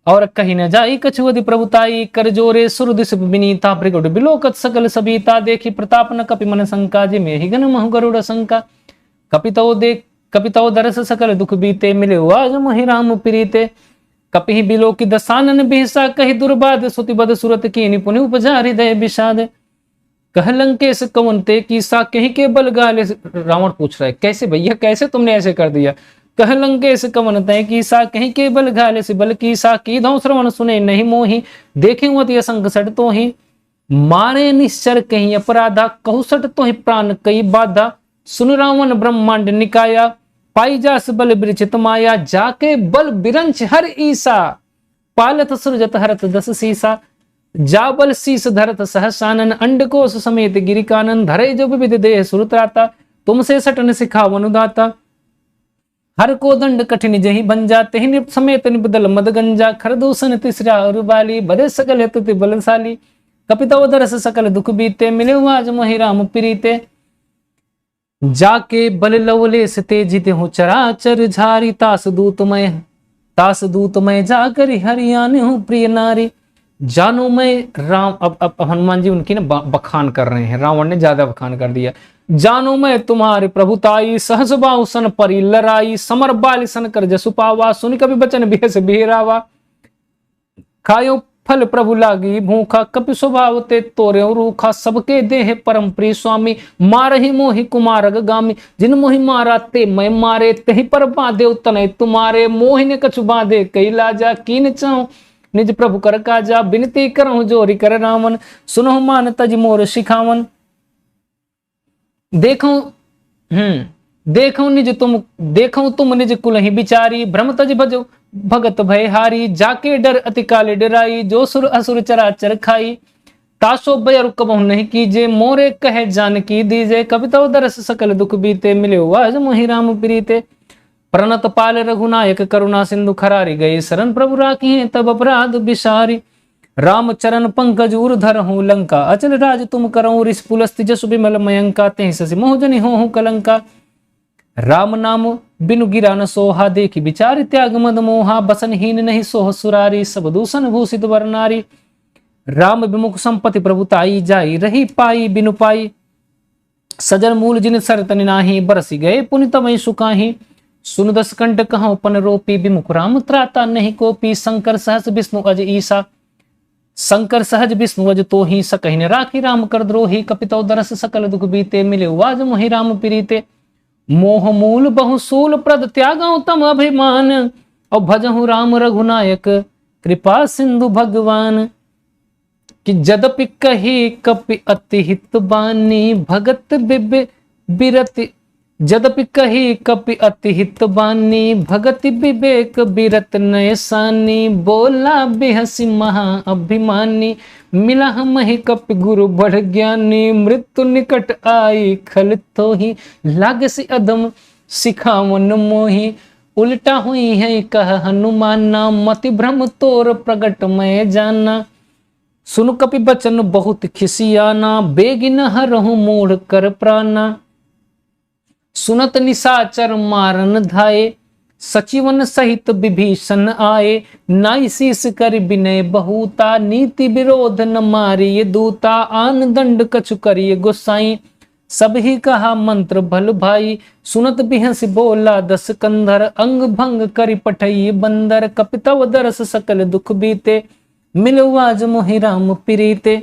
और कहीं न जाई कछु अधि प्रभुताई, कर जोरे सुरदिस विनीता, भृगुड बिलोकत सकल सबीता, देखी प्रताप न कपि मन शंका, जिमे ही गन महु गरुड़ शंका, कपितौ दरस सकल दुख बीते, मिले आज मोहि राम प्रीते, कपि बिलो की दसानन बिहसा, कही दुर्बाद सुति बद सुरत की निपुनि उपजा हृदय विषाद, कह लंकेश कवन ते कीसा, कहीं के बल गाले, रावण पूछ रहा है कैसे भैया, कैसे तुमने ऐसे कर दिया, कह लंकेश कवन तय कीसा, कहीं के बल घाले से बल कीसा, की धौ श्रवण सुने नहीं मोही, देखे अति असंग सट तो ही, मारे निश्चर कहीं अपराधा, कहु सट तो ही प्राण कई बाधा, सुन रावण ब्रह्मांड निकाया, पाई जास बल बिरचित माया, जाके बल बिरंच हर ईसा, पालत सृजत हरत दस सीसा, जा बल शीस धरत सहसानन, अंडकोश समेत गिरिकानन, धरे जो विविध देह सुरत्राता, तुमसे सटन सिखावन दाता, हर को दंड कठिन जही बंजा, तेहि निप समेत निबदल मद गंजा, खरदूषण तिसरा और बाली, बदे सकल हेतु ति बलशाली, कपितौ दरस सकल दुख बीते, मिले आज मोहि राम प्रीते, जाके बल लवलेस तेजित हूँ चराचर झारी, तास दूत मैं जाकर हरियाण हूँ प्रिय नारी, जानो मैं राम। अब हनुमान जी उनकी ना बखान कर रहे हैं, रावण ने ज्यादा बखान कर दिया। जानो मैं तुम्हारे प्रभुताई, सहस बाहु सन परी लड़ाई, समर बाल सन कर जसु पावा, सुन कभी बचन बेस बिहरावा, खायो फल प्रभु लागी भूखा, कपि स्वभाव ते तोरे रूखा, सबके देह परम प्रिय स्वामी, मारहि मोहि कुमारग गामी, जिन मोहि मारा ते मैं मारे, तेहि पर बांधे तनय तुम्हारे, मोहि ने कछु बांधे कई लाजा, कीन चाहूं निज प्रभु कर काजा, बिनती करहु जोरी कर रावण, सुनहु मान तज मोर शिखावन, देखो तुम निज कुल ही बिचारी, भ्रम तज भजो भगत भय हारी, जाके डर अति काले डराई, जो सुर असुर चराचर खाई, तासो भय कबहु नहीं कीजे, मोरे कहे जानकी दीजे, कवितौ दरस सकल दुख बीते, मिले आज मोहि राम प्रीते, प्रणत पाल रघुनायक करुणा सिंधु खरारी, गए शरण प्रभु राखी तब अपराध बिसारी, राम चरण पंकज उर धरहु लंका, अचल राज तुम करहु, ऋष पुलस्ति जसु बिमल मयंका, तेहि ससि मोह जनि होहु कलंका, राम नाम बिनु गिरा न सोहा, देखी विचार त्याग मद मोहा, बसनहीन नहीं सोह सुरारी, सब दूषण भूषित वर्नारी, राम विमुख संपत्ति प्रभुताई, जाई रही पाई बिनु पाई, सजर मूल जिन सरतन नाही, बरसी गए पुनि तमय सुकाही, सुन दस कंठ कहाँ पन रोपी, विमुख राम त्राता नहीं कोपी, शंकर सहज विष्णु अज ईसा, शंकर सहज विष्णु अज तो ही, सकहि न राखी राम कर द्रोही, कपितौ दरस सकल दुख बीते, मिले आज मोहि राम प्रीते, मोह मूल बहुसूल प्रद त्यागौ तम अभिमान, और भजहु राम रघुनायक कृपा सिंधु भगवान, कि जदपि कही कपि अति हित बानी, भगत बिरति, जदपि कही कपि अति हित बानी, भगति विवेक बिरत नयसानी, बोला बेहसी महा अभिमानी, मिला मही कपि गुरु बढ़ ज्ञानी, मृत्यु निकट आई खल तो ही, लागसी अदम सिखावन मोही, उल्टा हुई है कह हनुमाना, मति भ्रम तोर प्रगट मैं जाना, सुन कपि बचन बहुत खिसियाना, बेगिन हरहु मूढ़ कर प्राणा, सुनत निशाचर मारन धाये, सचिवन सहित विभीषण आए, नाई शीस कर विनय बहुता, नीति विरोध न मारिय दूता, आन दंड कछु करिय गोसाई, सब ही कहा मंत्र भल भाई, सुनत बिहस बोला दस कंधर, अंग भंग करि पठई बंदर, कपितव दरस सकल दुख बीते, मिलो आज मोहि राम प्रीते,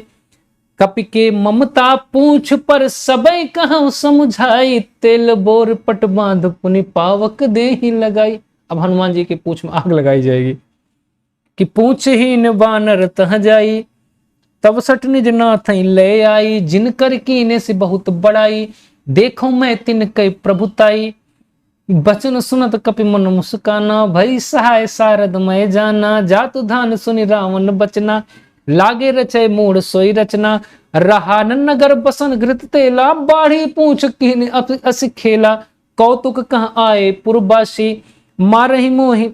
कपि के ममता पूछ पर सबई कहूं समझाई, तेल बोर पट बांध पुनि पावक दे ही लगाई। अब हनुमान जी के पूछ में आग लगाई जाएगी कि पूछ ही न बानर तह जाई, तब सट निज नाथ ले आई, जिन कर कीने से बहुत बड़ाई, देखो मैं तिन कई प्रभुताई, बचन सुनत कपि मन मुस्काना, भई सहाय सारद मैं जाना, जातु धान सुनि रावण बचना, लागे रचय मूढ़ सोई रचना, रहा नगर बसन घृत तेला, बाढ़ी पूछ कीन अस खेला, कौतुक कहाँ आए पुरबासी, मारहि मोहि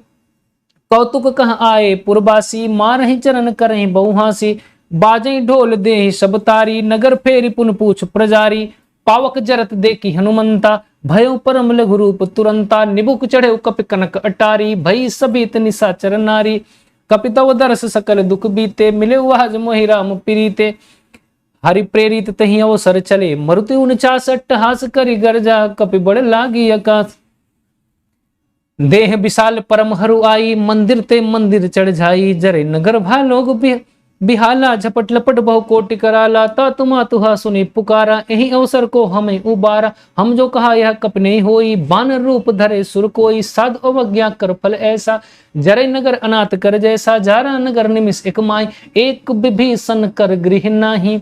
कौतुक कहाँ आए पुरबासी, मारहि चरण करहि बहुहासी, बाजई ढोल देहि सब तारी, नगर फेरी पुन पूछ प्रजारी, पावक जरत देखी हनुमंता, भयो परम लघु रूप तुरंता, निबुक चढ़े कपि कनक अटारी, भई सबित निशाचर नारी, कपि तव दरस सकल दुख बीते, मिले वाज मोहि राम प्रीते, हरि प्रेरित तही अवसर चले, मरुति 49 अट्टहास करि गर्जा, कपि बड़ लागी आकाश, देह विशाल परम हरु आई, मंदिर ते मंदिर चढ़ जाई, जरे नगर भा लोग बिहाला, झपट लपट बहु कोटि कराला, ता तुमा तुहा सुनी पुकारा, यही अवसर को हमें उबारा, हम जो कहा यह कप नहीं होई, बानर रूप धरे सुर कोई, साध अवज्ञा कर फल ऐसा, जरे नगर अनाथ कर जैसा, जारा नगर निमिष एक माई, एक विभीषण कर गृह नाही,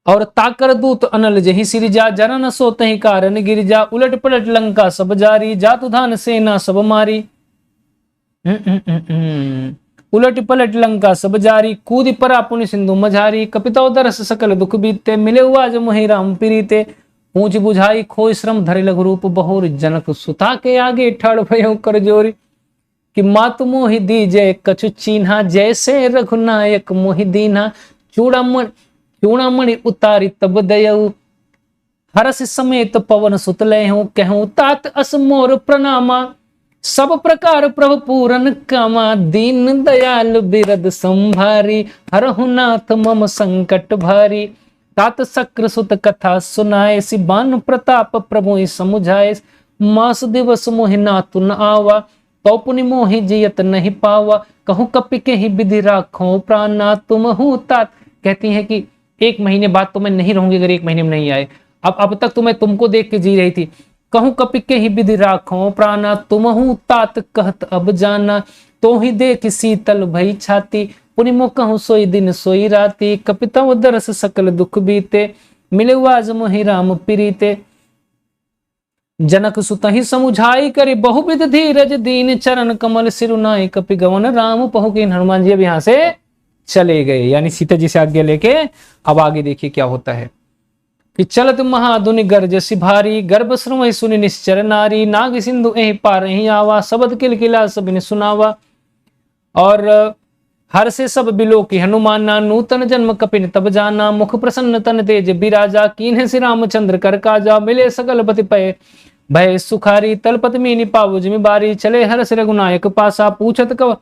और ताकर दूत अनल जही सिरिजा, जरा न सो तही कारण गिरिजा, उलट पलट लंका सब जारी, जातु धान सेना सब मारी, उलट पलट लंका सब जारी, कूद परा पुण्य सिंधु मझारी, कपितौ दरस सकल दुख बीते, मिले आज मोहि राम प्रीते, पूछ बुझाई खोई श्रम धरे लघु रूप बहोर, जनक सुता के आगे ठाड़ भयो कर जोरी, कि मातु मोहि दीजय कछु चीन्हा, जैसे रघुनायक मोहि दीन्हा, चूड़ामणि उतारी तब दयऊ, हरस समेत पवन सुत लहूं, कहूं तात अस मोर प्रणामा, सब प्रकार प्रभु पूरन कामा, दीन दयाल बिरद संभारी, हरहु नाथ मम संकट भारी, तात शक्र सुत कथा सुनाए, सिबान प्रताप प्रभु समुझाए, मास दिवस मोहि नातु न आवा, तो पुनि मोहि जियत नहीं पावा, कहूं कपि के ही विधि राखो प्राणा, तुम हूँ तात। कहती है कि 1 महीने बाद तो मैं नहीं रहूंगी अगर 1 महीने में नहीं आए, अब तक तो मैं तुमको देख के जी रही थी, कहूं कपि के ही विधि राखो प्राणा, तुम हूँ तात कहत अब जाना, तो ही देख शीतल भई छाती, पुनि मो कहूं सोई दिन सोई राती, कपितव दरस सकल दुख बीते, मिले आज मोहि राम प्रीते, जनक सुतहि समुझाई करी बहुविध धीरज, दीन चरण कमल सिरुनाई, कपि गवन राम पहु कीन। हनुमान जी अब यहाँ से चले गए, यानी सीता जी से आज्ञा लेके अब आगे देखिए क्या होता है कि चलत महाधुनि गर्ज सिभारी, गर्भ श्रवै सुनि निश्चर नारी, नाग सिंधु एहि पार ही आवा, शबद किलकिला सबिन सुनावा, और हर से सब बिलो की हनुमाना, नूतन जन्म कपिन तब जाना, मुख प्रसन्न तन तेज बिराजा, कीन्हे श्री रामचंद्र कर काजा, मिले सकल पति पय भय सुखारी, तलपत मीनि पावु जिमि बारी, चले हर से रघुनायक पासा, पूछत कव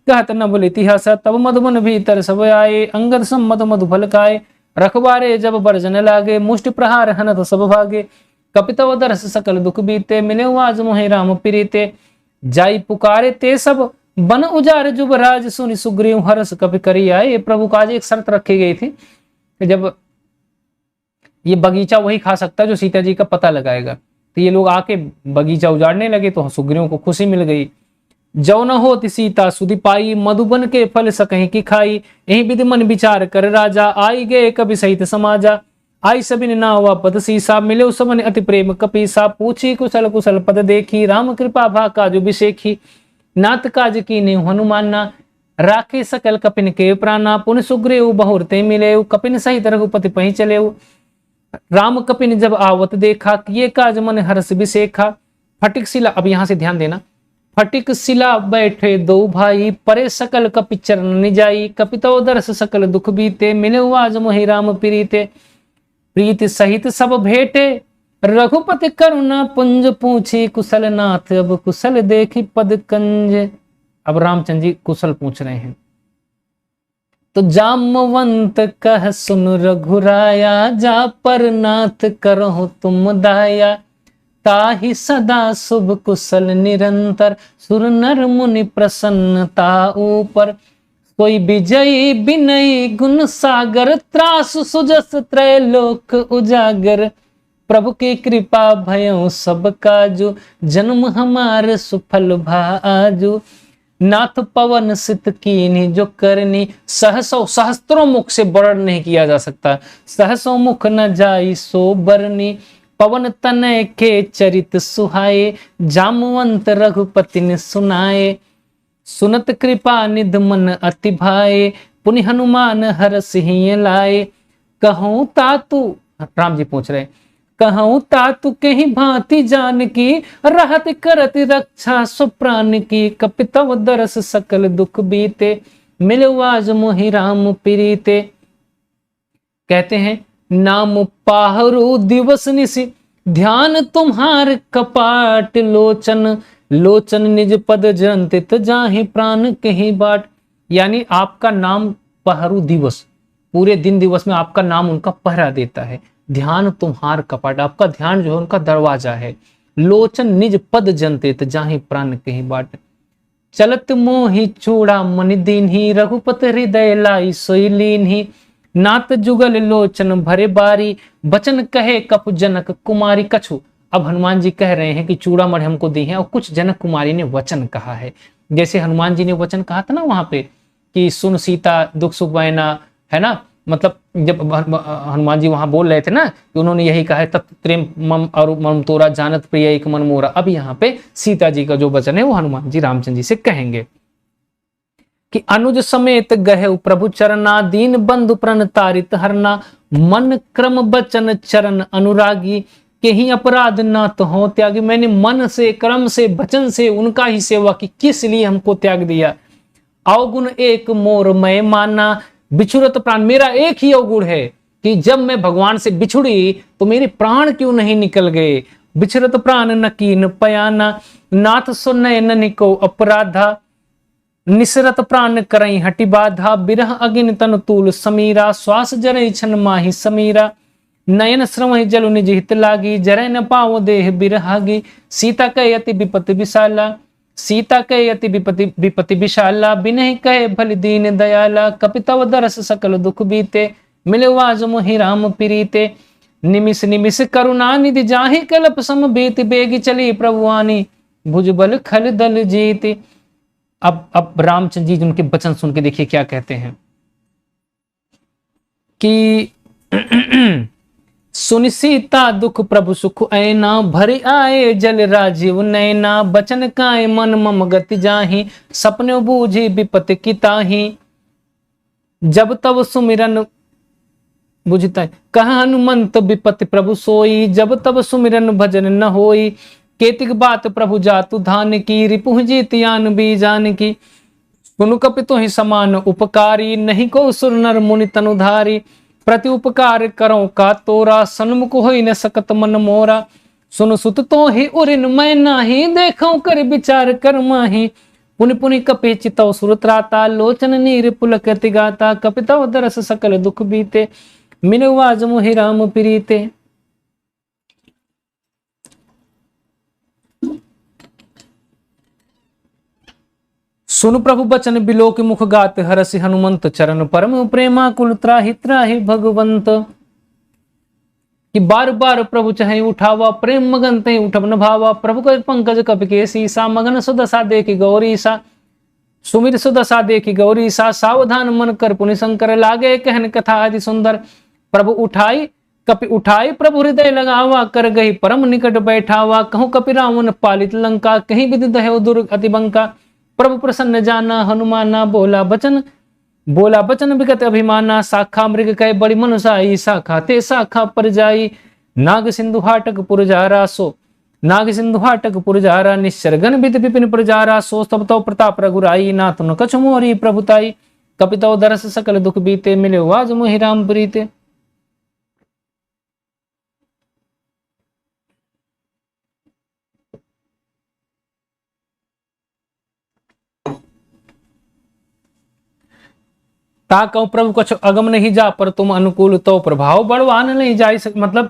कहत न बोले इतिहास, तब मधुबन भीतर सब आए, अंगद सम्मत मधु फल खाए, रखबारे जब बरजन लागे, मुष्टि प्रहार हनत सब भागे, कपितव दरस सकल दुख बीते, मिले आज मोहि राम प्रीते, जाई पुकारे ते सब बन उजार जुबराज, सुनि सुग्रीव हरस कपि करी आए। प्रभु का आज एक शर्त रखी गई थी कि जब ये बगीचा वही खा सकता है जो सीता जी का पता लगाएगा, तो ये लोग आके बगीचा उजाड़ने लगे, तो सुग्रीव को खुशी मिल गई। जौ न होति सीता सुधि पाई, मधुबन के फल सकहीं की खाई, यही विधि मन विचार कर राजा, आई गए कवि सहित समाजा, आई सबिन नावा पद सीसा, मिले सबन अति प्रेम कपीसा, पूछी कुशल कुशल पद देखी, राम कृपा भा काजु बिसेखी, नाथ काज की ने हनुमाना, राखे सकल कपिन के प्राणा, पुन सुग्रीव बहुर ते मिले, कपिन सहित रघुपति पहि चले, राम कपिन जब आवत देखा, किए काज मन हर्ष बिसेखा, फटिक शिला, अब यहां से ध्यान देना, फटिक शिला बैठे दो भाई, परे सकल कपि चरण निजाई, कपितव दरस सकल दुख बीते, मिले आज मोहि राम प्रीते, प्रीति सहित सब भेटे, रघुपति करुणा पुंज पूछी, कुशल नाथ अब कुशल देखी पद कंज। अब रामचंद्र जी कुशल पूछ रहे हैं, तो जामवंत कह सुन रघुराया, जा पर नाथ करहु तुम दाया, ताहि सदा शुभ कुशल निरंतर, सुर नर मुनि प्रसन्नता ऊपर, कोई विजयी विनयी गुण सागर, त्रास सुजस त्रैलोक उजागर, प्रभु की कृपा भयों सब काजू, जन्म हमार सुफल भाजू, नाथ पवन सित कीन्ही जो करनी, सहसो, सहस्त्रों मुख से वर्णन नहीं किया जा सकता, सहसों मुख न जाई सो बरनी, पवन तनय के चरित सुहाए, जामवंत रघुपति ने सुनाए, सुनत कृपा निध मन अति भाए, पुनि हनुमान हरषि ही लाए, कहूं तातु, राम जी पूछ रहे, कहूं तातु कहीं भांति जान की, रहत करत रक्षा सुप्राण की, कपितव दरस सकल दुख बीते, मिले आज मोहि राम प्रीते। कहते हैं नाम पाहरु दिवस निशि, ध्यान तुम्हार कपाट लोचन, लोचन निज पद जंतित जाहि प्राण कहीं बाट। यानी आपका नाम पहरू दिवस, पूरे दिन दिवस में आपका नाम उनका पहरा देता है। ध्यान तुम्हार कपाट, आपका ध्यान जो है उनका दरवाजा है। लोचन निज पद जंतित जाहि प्राण कहीं बाट। चलत मोहि चूड़ा मनि दीन्ही, रघुपत हृदय लाई सोई लीन्ही। नात जुगल लोचन भरे बारी, बचन कहे कप जनक कुमारी कछु। अब हनुमान जी कह रहे हैं कि चूड़ामणि हमको दी है, और कुछ जनक कुमारी ने वचन कहा है। जैसे हनुमान जी ने वचन कहा था ना वहां पे कि सुन सीता दुख सुख बैना, है ना, मतलब जब हनुमान जी वहां बोल रहे थे ना कि उन्होंने यही कहा है, तत् प्रेम मम और मम तोरा जानत प्रिय एक मन मोरा। अब यहाँ पे सीता जी का जो वचन है वो हनुमान जी रामचंद्र जी से कहेंगे कि अनुज समेत गहे प्रभु चरना, दीन बंधु प्रण तारित हरना। मन क्रम बचन चरण अनुरागी, के ही अपराध न तो हो त्यागी। मैंने मन से, क्रम से, वचन से उनका ही सेवा की, किस लिए हमको त्याग दिया। अवगुण एक मोर मैं माना, बिछुरत प्राण, मेरा एक ही अवगुण है कि जब मैं भगवान से बिछुड़ी तो मेरे प्राण क्यों नहीं निकल गए। बिछुरत प्राण नकीन पयाना, नाथ सुनय ननिको अपराधा। निसरत प्राण करई हटि बाधा, बिरह अगिन तन तूल समीरा। श्वास जरई छन माही समीरा, नयन श्रवहि जलु निज हित लागी। जरय न पाओ देह बिरहागी, सीता कहे अति विपति विशाला। सीता कहे अति विपति विशाला, बिनहि कहे भलि दीन दयाला। कपितव दरस सकल दुख बीते, मिले वाज मोहि राम प्रीते। निमिष निमिष करुणा निधि, जाहि कल्प सम बीत। बेगी चली प्रभुआनी, भुजबल खल दल जीत। अब रामचंद्र जी उनके वचन सुन के देखिए क्या कहते हैं कि सुन सीता दुख प्रभु सुख ऐना, भरि आए जल राजीव नैना। बचन काए मन मम गति जाहि, सपने बूझी विपति की ताहि। जब तब सुमिरन बुझता कहा हनुमंत विपति प्रभु सोई। जब तब सुमिरन भजन न होई, केतिक बात प्रभु जातु धान की। रिपुह जीतियान बीजान की, सुनु कपितु ही समान उपकारी। नहीं को सुर नर मुनि तनुधारी, प्रति उपकार करो का तोरा। सन्मुख होई न सकत मन मोरा, सुन सुत तो ही उरिन मैं नाही। देखो कर विचार कर माही, पुनि पुनि कपि चितौ सुरत्राता। लोचन नीर पुलक गाता, कपितौ दरस सकल दुख बीते। मिनवाज मोहि राम प्रीते। सुन प्रभु बचन बिलोक मुख गात, हरसि हनुमंत चरण परम प्रेमा। कुल त्राहि त्राहि भगवंत, कि बार बार प्रभु चाहे उठावा। प्रेम मगन ते उठब न भावा, प्रभु कर पंकज कपि के सीसा। मगन सुदशा देखी गौरी सा, सुमिर सुदशा देखी गौरी सा। सावधान मन कर पुनि शंकर, लागे कहन कथा आदि सुंदर। प्रभु उठाई कपि उठाई, प्रभु हृदय लगावा। कर गई परम निकट बैठावा, कहूँ कपि रावण पालित लंका। कहीं विधि दहेव दुर्ग अति बंका। प्रभु प्रसन्न जाना हनुमाना, बोला बचन विगत अभिमाना। शाखा मृग कह बड़ी मनुषाई, शाखा ते शाखा पर जाई। नाग सिंधु हाटक पुरजारा, सो नाग सिंधु हाटक पुरजारा। निश्चरगन विद विपिन पुरजारा, सो तब तो प्रताप रघुराई। नाथ न कछु मोरी प्रभुताई, कपितौ दरस सकल दुख बीते। मिले वाज मोहि राम प्रीते। ता कहूं प्रभु कछु अगम नहीं जा, पर तुम अनुकूल तो प्रभाव बढ़वान नहीं जाई सक। मतलब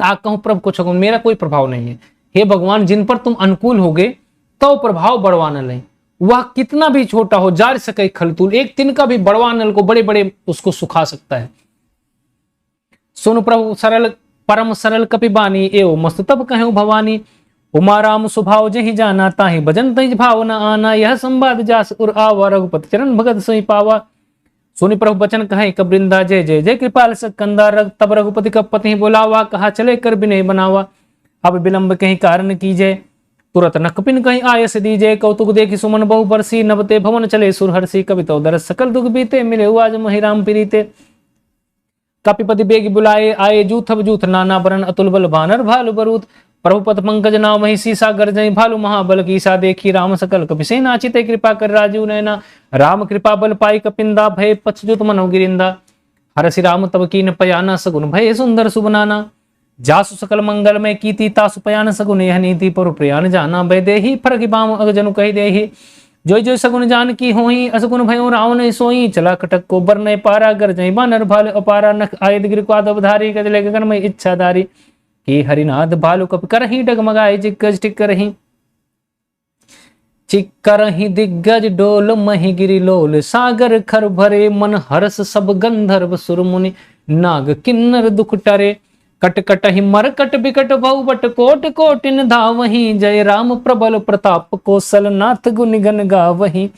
ता कहूं प्रभु कछु अगम, मेरा कोई प्रभाव नहीं है। हे भगवान, जिन पर तुम अनुकूल होगे तो प्रभाव बढ़वान नहीं। वह कितना भी छोटा हो, जार सके खलतूल, एक दिन का भी बढ़वा नल को बड़े बड़े उसको सुखा सकता है। सुन प्रभु सरल परम सरल कपि बानी, एवं मस्त तब कहूं भवानी। उमा राम स्वभाव जहि जाना, ताहि भजन तहि भाव न आना। यह संवाद जास उर आवा, रघुपति चरण भगत सोई पावा। सुनि प्रभु बचन कहे कबृंदा, जय जय जय कृपाल सकंदा। तब रघुपति का पति बोलावा, कहा चले कर विनय बनावा। अब विलंब कहीं कारण कीजय, तुरत नकपिन कहीं आयस दीजय। कौतुक देखी सुमन बहु बरसी, नबते भवन चले सुरहर्षि। कवितौ दरस सकल दुख बीते, मिले आज मोहि राम प्रीते। कपिपति बेग बुलाए, आए जूथब जूथ नाना बरन। अतुल बल भानर भालु बरूत, प्रभु पद पंकज नाव मही सीसा। गर्जई भालु महाबल कीसा, देखी राम सकल कपिसेन। नाचिते कृपा कर राजीव नैना, राम कृपा बल पाई कपिंदा। भय पछजुत मनो गिरिंदा, हरसि राम तब कीन पयाना। सगुन भय सुंदर सुबनाना, जासु सकल मंगल में कीति तासु पयान सगुन यह नीति पर प्रयान जाना वैदेही फरक बाम अगजनु कही देही जोई जोई सगुन जान की होई असगुन भयो रावण सोई चला कटक को बरने पारा गर जई बानर भाल अपारा नख आयद गिर को अवधारी गजले गगन में इच्छाधारी की हरिनाथ भालु कप करही डगमगाए जिग्गज टिक करही चिक्करही दिग्गज डोल मही गिरी लोल सागर खर भरे मन हर्ष सब गंधर्व सुरमुनि नाग किन्नर दुख टरे कट कट ही मरकट बिकट बहु बट कोट कोटिन धावही जय राम प्रबल प्रताप कौशल नाथ गुण गन गावही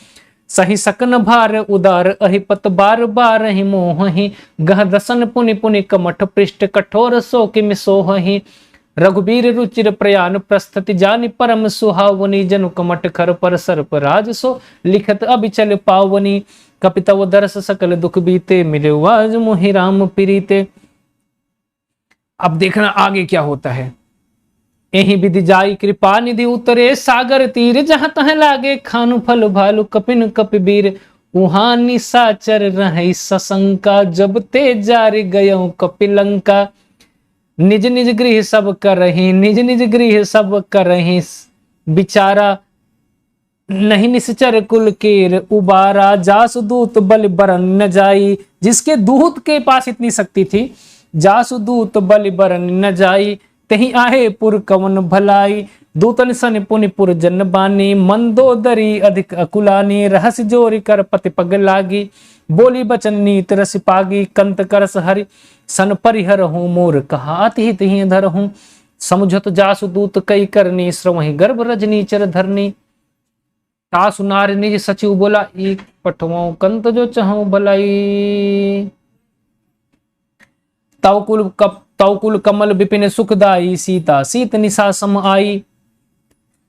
सही सकन भार उदार अहिपत बार बार ही मोहि गह दसन पुनि पुनि कमठ पृष्ठ कठोर सो किमि सोहि रघुबीर रुचिर प्रयाण प्रस्तति जानि परम सुहावनी जनु कमठ खर पर सर्प राज सो लिखत अबिचल पावनी कपितव दरस सकल दुख बीते मिले आज मोहि राम प्रीते। अब देखना आगे क्या होता है। यही विधि जाई कृपा निधि उतरे सागर तीर जहां तह लागे खानु फल भालू कपिन कपिबीर उहां निशाचर रहे सशंका जब ते जारी गयो कपिलंका निज निज गृह सब कर रही निज निज गृह सब कर रही बिचारा नहीं निश्चर कुल केर उबारा जासु दूत बल बरन न जाई जिसके दूत के पास इतनी शक्ति थी जासु दूत बल बरन न जाई तही आहे पुर कवन भलाई दूतन सन पुनि पुर जन बानी मंदोदरी अधिक अकुलानी रहस्य जोरी कर पति पग लागी बोली बचन नीत रस पागी कंत करस हरि सन परिहर हूँ मोर कहा अति तही धर हूँ समुझत जासु दूत कई करनी श्रवहि गर्भ रजनी चर धरनी तासु नार निज सचिव बोला एक पठवों कंत जो चाहूं भलाई तवकुल कमल विपिन सुखदाई सीता सीत निशा सम आई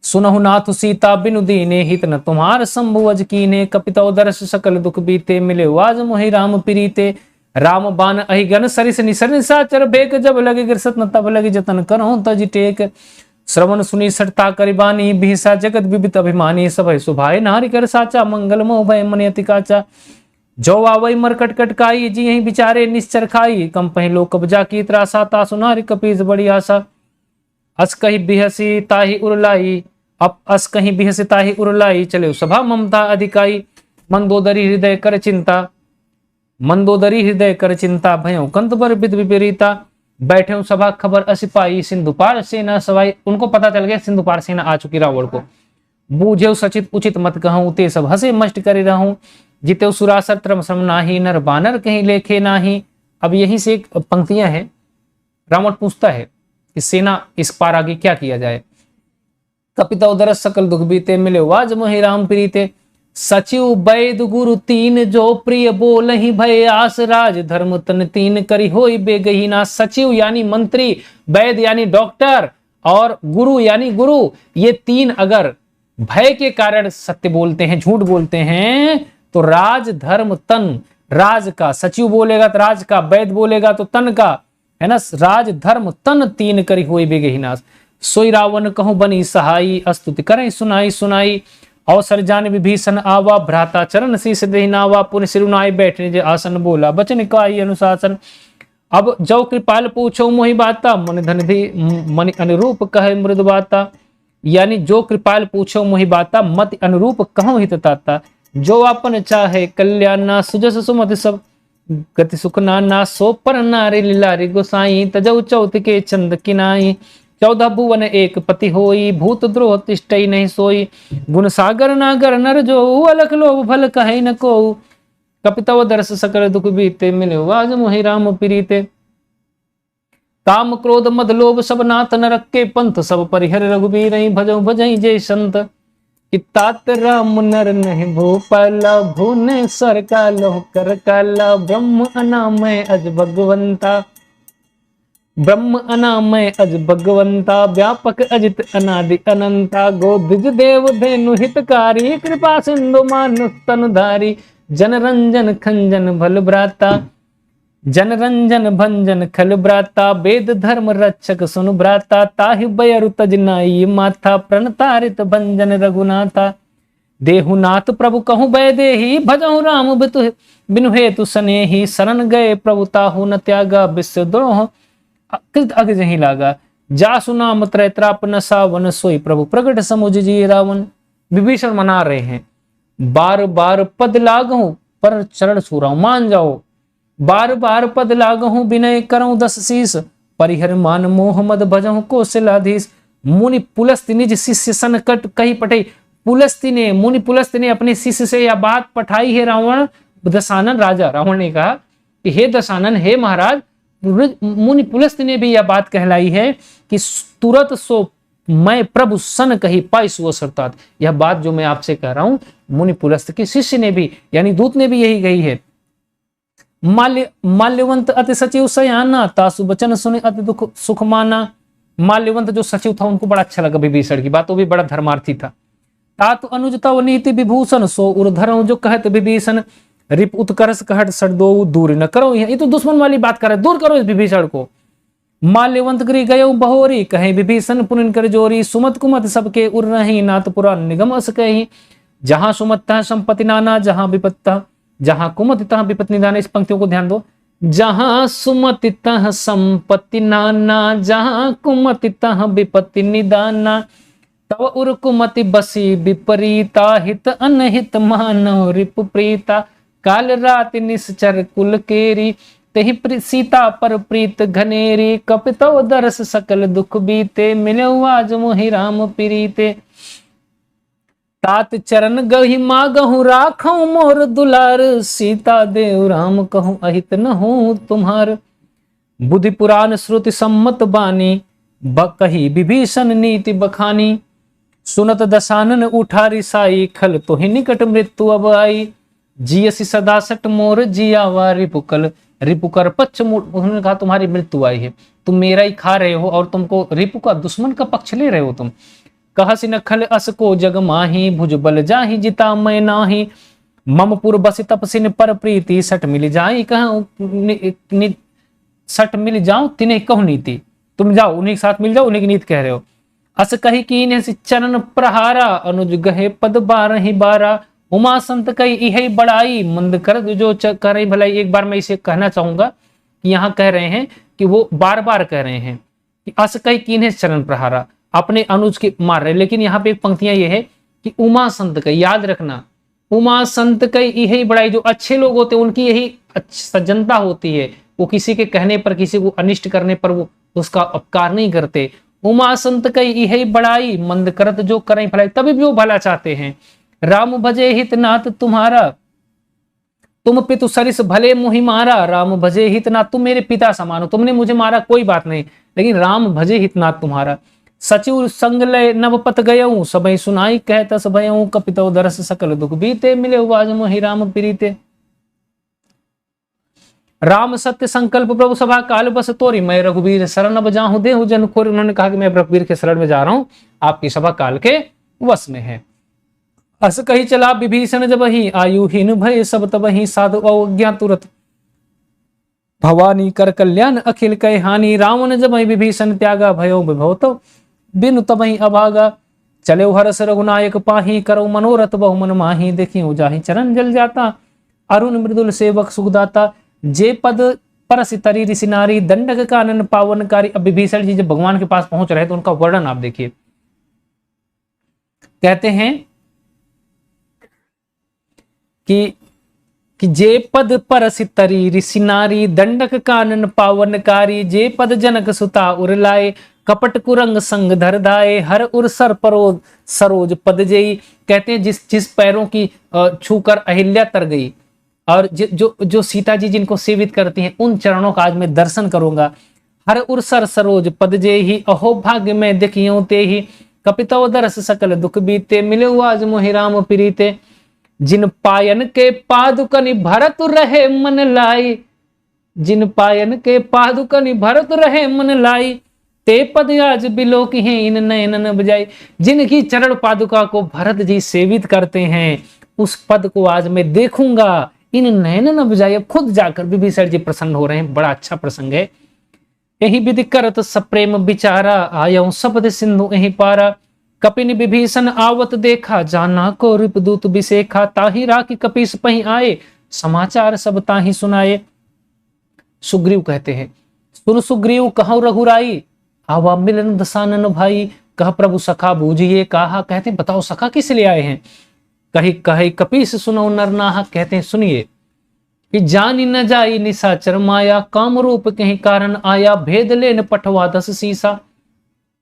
सुनहु नाथ सीता बिनु दीने हित न तुम्हार संभुवज कीने कपितव दर्श सकल दुख बीते मिले आज मोहि राम प्रीते राम बान अहि गन सरिस निसर निशाचर बेक जब लगे गिरसत न तब लगे जतन करहु तज टेक श्रवण सुनी सटता करिबानी बिहसा जगत विबित अभिमानी सभय सुभाए नारी कर साचा मंगल मोह भय मन अति काचा जो आवई मर कटकट काई जी यही बिचारे निश्चर खाई कम पहलो कब्जा की त्रासा ता सुनारी कपीस बड़ी आशा अस कही बिहसी ताही उरलाई अब अस कहीं बिहसी ताही उरलाई चले सभा ममता अधिकाई मंदोदरी हृदय कर चिंता भयो कंत बर विद विपरीता बैठे सभा खबर असिपाई सिंधुपार सेना सवाई उनको पता चल गया सिंधुपार सेना आ चुकी रावण को बूझे सचित उचित मत कहूं ते सब हंसे मस्ट करे रहूं जिते सुरासर त्रम श्रम नाही नर बानर कहीं लेखे नाही। अब यहीं से एक पंक्तियां हैं रावण पूछता है कि सेना इस पार आगे क्या किया जाए। कपितव दरस सकल दुख बीते मिले वाज मोहि राम प्रीते सचिव वैद गुरु तीन जो प्रिय बोल ही भय आस राज धर्म तन तीन करी होई बेगहीना। सचिव यानी मंत्री, वैद यानी डॉक्टर और गुरु यानी गुरु, ये तीन अगर भय के कारण सत्य बोलते हैं, झूठ बोलते हैं तो राज धर्म तन, राज का सचिव बोलेगा तो राज का, वैद बोलेगा तो तन का, है ना। राज धर्म तन तीन करी हुई बेगहीना। सोई रावण कहूं बनी सहाई अस्तुति करें सुनाई सुनाई। अवसर जान विभीषण आवा भ्राता चरण शीस देहि नावा। पुन सिरुनाई बैठने जे आसन बोला बचन काई अनुशासन। अब जो कृपाल पूछो मोहि बाता मन धन धी मन अनुरूप कहे मृद बाता। यानी जो कृपाल पूछो मोहि बाता मत अनुरूप कहूं हित ताता। जो अपन चाहे कल्याणा सुजस सुमति सब गति सुख नाना। सो पर नारी लीलारी गोसाई तजौ चौथ के चंद किनाई। 14 भुवन एक पति होई भूत द्रोह तिष्ठई नहीं सोई। गुण सागर नागर नर जो अलख लोभ फल कहे न को। कपितव दरस सकल दुख बीते मिले वाज मोहि राम प्रीते। काम क्रोध मद लोभ सब नाथ न रखे पंथ सब परिहर रघुबीर भजौ भजई जय संत। तात राम नर नहीं भूपाला भुने सर कालो कर काला। ब्रह्म अनामय अज भगवंता, ब्रह्म अनामय अज भगवंता। व्यापक अजित अनादि अनंता। गोदिज देव धेनु हितकारी कृपा सिंधु मानुष तनुधारी। जन रंजन खंजन भल भ्राता, जन रंजन भंजन खल भ्राता। वेद धर्म रक्षक सुन भ्राता। ताहि बयरु तजनाई माथा प्रणतारित भंजन रघुनाथा। देहुनाथ प्रभु कहूँ बै देही भजहु राम बिनु हेतु सनेही। शरण गए प्रभु ताहु न त्यागा विश्व द्रोह कृत अग जही लागा, जा सुना त्रैत्रापन सावन सोई प्रभु प्रगट समुझ जी रावण। विभीषण मना रहे हैं, बार बार पद लागहूं पर चरण छूराऊं, मान जाओ, बार बार पद लागहूं विनय करऊं दस शीस, परिहर मान मोह मद भजहूं कौशलाधीश। मुनि पुलस्त्य निज शिष्य संकट कही पठे, पुलस्त्य ने, मुनि पुलस्त्य ने अपने शिष्य से यह बात पठाई है रावण दशानन राजा। रावण ने कहा कि हे दशानन, हे महाराज, मुनि पुलस्त्य ने भी यह बात कहलाई है कि तुरंत सो मैं प्रभु सन कही पाई सुअसरतात। यह बात जो मैं आपसे कह रहा हूं मुनि पुलस्त्य के शिष्य ने भी, यानी दूत ने भी यही कही है। माल्यवंत अति सचिव सयाना, तासु वचन सुने अति दुख सुख माना। माल्यवंत जो सचिव था उनको बड़ा अच्छा लगा विभीषण की बात, वो भी बड़ा धर्मार्थी था। तात अनुज तव नीति विभूषण, सो उर्धर जो कहत विभीषण, रिप उत्कर्ष कहट सदो दूर न करो। ये तो दुश्मन वाली बात कर रहे, दूर करो इस विभीषण को। माल्यवंत गृह गयो बहोरी, कहे विभीषण पुनिन कर जोरी, सुमत कुमत सबके उर रही, नाथ पुरा निगम अस कही। जहां सुमत तह संपत्ति नाना, जहां विपत्ता, जहां कुमति तह विपत्ति निदान। इस पंक्तियों को ध्यान दो, जहां सुमति तह संपत्ति नाना, जहां कुमति तह विपत्ति निदाना, तव उर कुमति बसी विपरीता, हित अनहित मानव रिप प्रीता, काल रात निश्चर कुल केरी, तेहि सीता पर प्रीत घनेरी, कपितव दरस सकल दुख बीते, मिले आज मोहि राम प्रीते। तात चरण गहि मागहु राखऊं मोर दुलार, सीता देव राम कहूं अहित न हो तुम्हार। बुद्धि पुराण श्रुति सम्मत बानी, कही विभीषण नीति बखानी, सुनत दशानन उठा रिसाई, खल तो ही निकट मृत्यु अब आई। जियसी सदा सट मोर जियावा रिपुकल, रिपुकर पक्ष उन्होंने कहा तुम्हारी मृत्यु आई है, तुम मेरा ही खा रहे हो और तुमको रिपु का दुश्मन का पक्ष ले रहे हो तुम। कहसी न खल अस को जग माही, भुज बल जाही जिता मैं नाही, मम पुर बस तपसिन पर प्रीति, सट मिल जाई कहूं सट मिल जाऊं तिन्हें कहूं नीति। तुम जाओ उन्हीं के साथ मिल जाओ, उन्हीं की नीति कह रहे हो। अस कही कीन चरण प्रहारा, अनुज गहे पद बारहि बारा, उमा संत कही इहे बड़ाई, मंद कर जो करे भलाई। एक बार मैं इसे कहना चाहूंगा कि यहाँ कह रहे हैं कि वो बार बार कह रहे हैं कि अस कही कीन चरण प्रहारा, अपने अनुज के मार रहे, लेकिन यहाँ पे एक पंक्तियां ये है कि उमा संत कही, याद रखना, उमा संत कही यही बड़ाई। जो अच्छे लोग होते हैं उनकी यही सज्जनता होती है, वो किसी के कहने पर, किसी को अनिष्ट करने पर वो उसका अपकार नहीं करते। उमा संत कही यही बड़ाई, मंद करत जो करें भलाई, तभी भी वो भला चाहते हैं। राम भजे हित नाथ तुम्हारा, तुम पितु सरिस भले मुहि मारा, राम भजे हित नाथ, तुम मेरे पिता समान हो, तुमने मुझे मारा कोई बात नहीं, लेकिन राम भजे हित नाथ तुम्हारा। सचिव संग लय नवपत गयऊं, सबई सुनाई कहत भयऊं, कपितौ दरस सकल दुख बीते, मिले आज मोहि राम प्रीते। राम सत्य संकल्प प्रभु सभा काल बस तोरी, मैं रघुवीर शरण अब जाहूं देहु जन खोरी। उन्होंने कहा कि मैं रघुवीर के शरण में जा रहा हूं, आपकी सभा काल के वश में है। अस कही चला विभीषण जब ही, आयुहीन भय सब तब ही, साधु अवज्ञा तुरत भवानी कर कल्याण अखिल कह हानि। रावण जब ही विभीषण त्यागा, भयो विभव तो बिनु तब ही अभागा। चले हरस रघुनायक पाही, करो मनोरथ बहु मन माही, देखियो जाहि चरण जल जाता, अरुण मृदुल सेवक सुखदाता। जे पद परसि तरी ऋषि नारी, दंडक कानन पावनकारी। अब विभीषण जी जब भगवान के पास पहुंच रहे तो उनका वर्णन आप देखिए, कहते हैं कि जे पद परसि तरी ऋषि नारी, दंडक कानन पावनकारी। जे पद जनक सुता उर लाए, कपट कुरंग संग धर धाए, हर उर सर परोज सरोज पद जेई। कहते हैं जिस पैरों की छूकर अहिल्या तर गई, और जो सीता जी जिनको सेवित करती हैं, उन चरणों का आज मैं दर्शन करूंगा। हर उर सर सरोज पद जेहि, अहो भाग्य में देखियो ते ही, कपितौ दरस सकल दुख बीते, मिले आज मोहि राम प्रीते। जिन पायन के पादुकनि भरत रहे मन लाई, जिन पायन के पादुकनि भरत रहे मन लाई, ते पद आज बिलो की हैं इन नयनन बजाई। जिनकी चरण पादुका को भरत जी सेवित करते हैं, उस पद को आज मैं देखूंगा, इन नयनन बजाई। अब खुद जाकर विभीषण जी प्रसन्न हो रहे हैं, बड़ा अच्छा प्रसंग है। यही विधि करत सप्रेम विचारा, आयो शब्द सिंधु यही पारा। कपिन विभीषण आवत देखा, जाना को रिपुदूत बिसेखा। ताहि राखी कपीस पही आए, समाचार सब ताहि सुनाए। सुग्रीव कहते हैं, सुन सुग्रीव कहु रघुराई, आवा मिलन दसानन भाई। कह प्रभु सखा बूझिए कहा, कहते हैं बताओ सखा किस लिए आए हैं। कही कही कपीस सुनो नरनाहा, कहते हैं सुनिए कि जानी न जाई निशाचर माया, काम रूप कहीं कारण आया, भेद लेन पठवा 10 सीसा।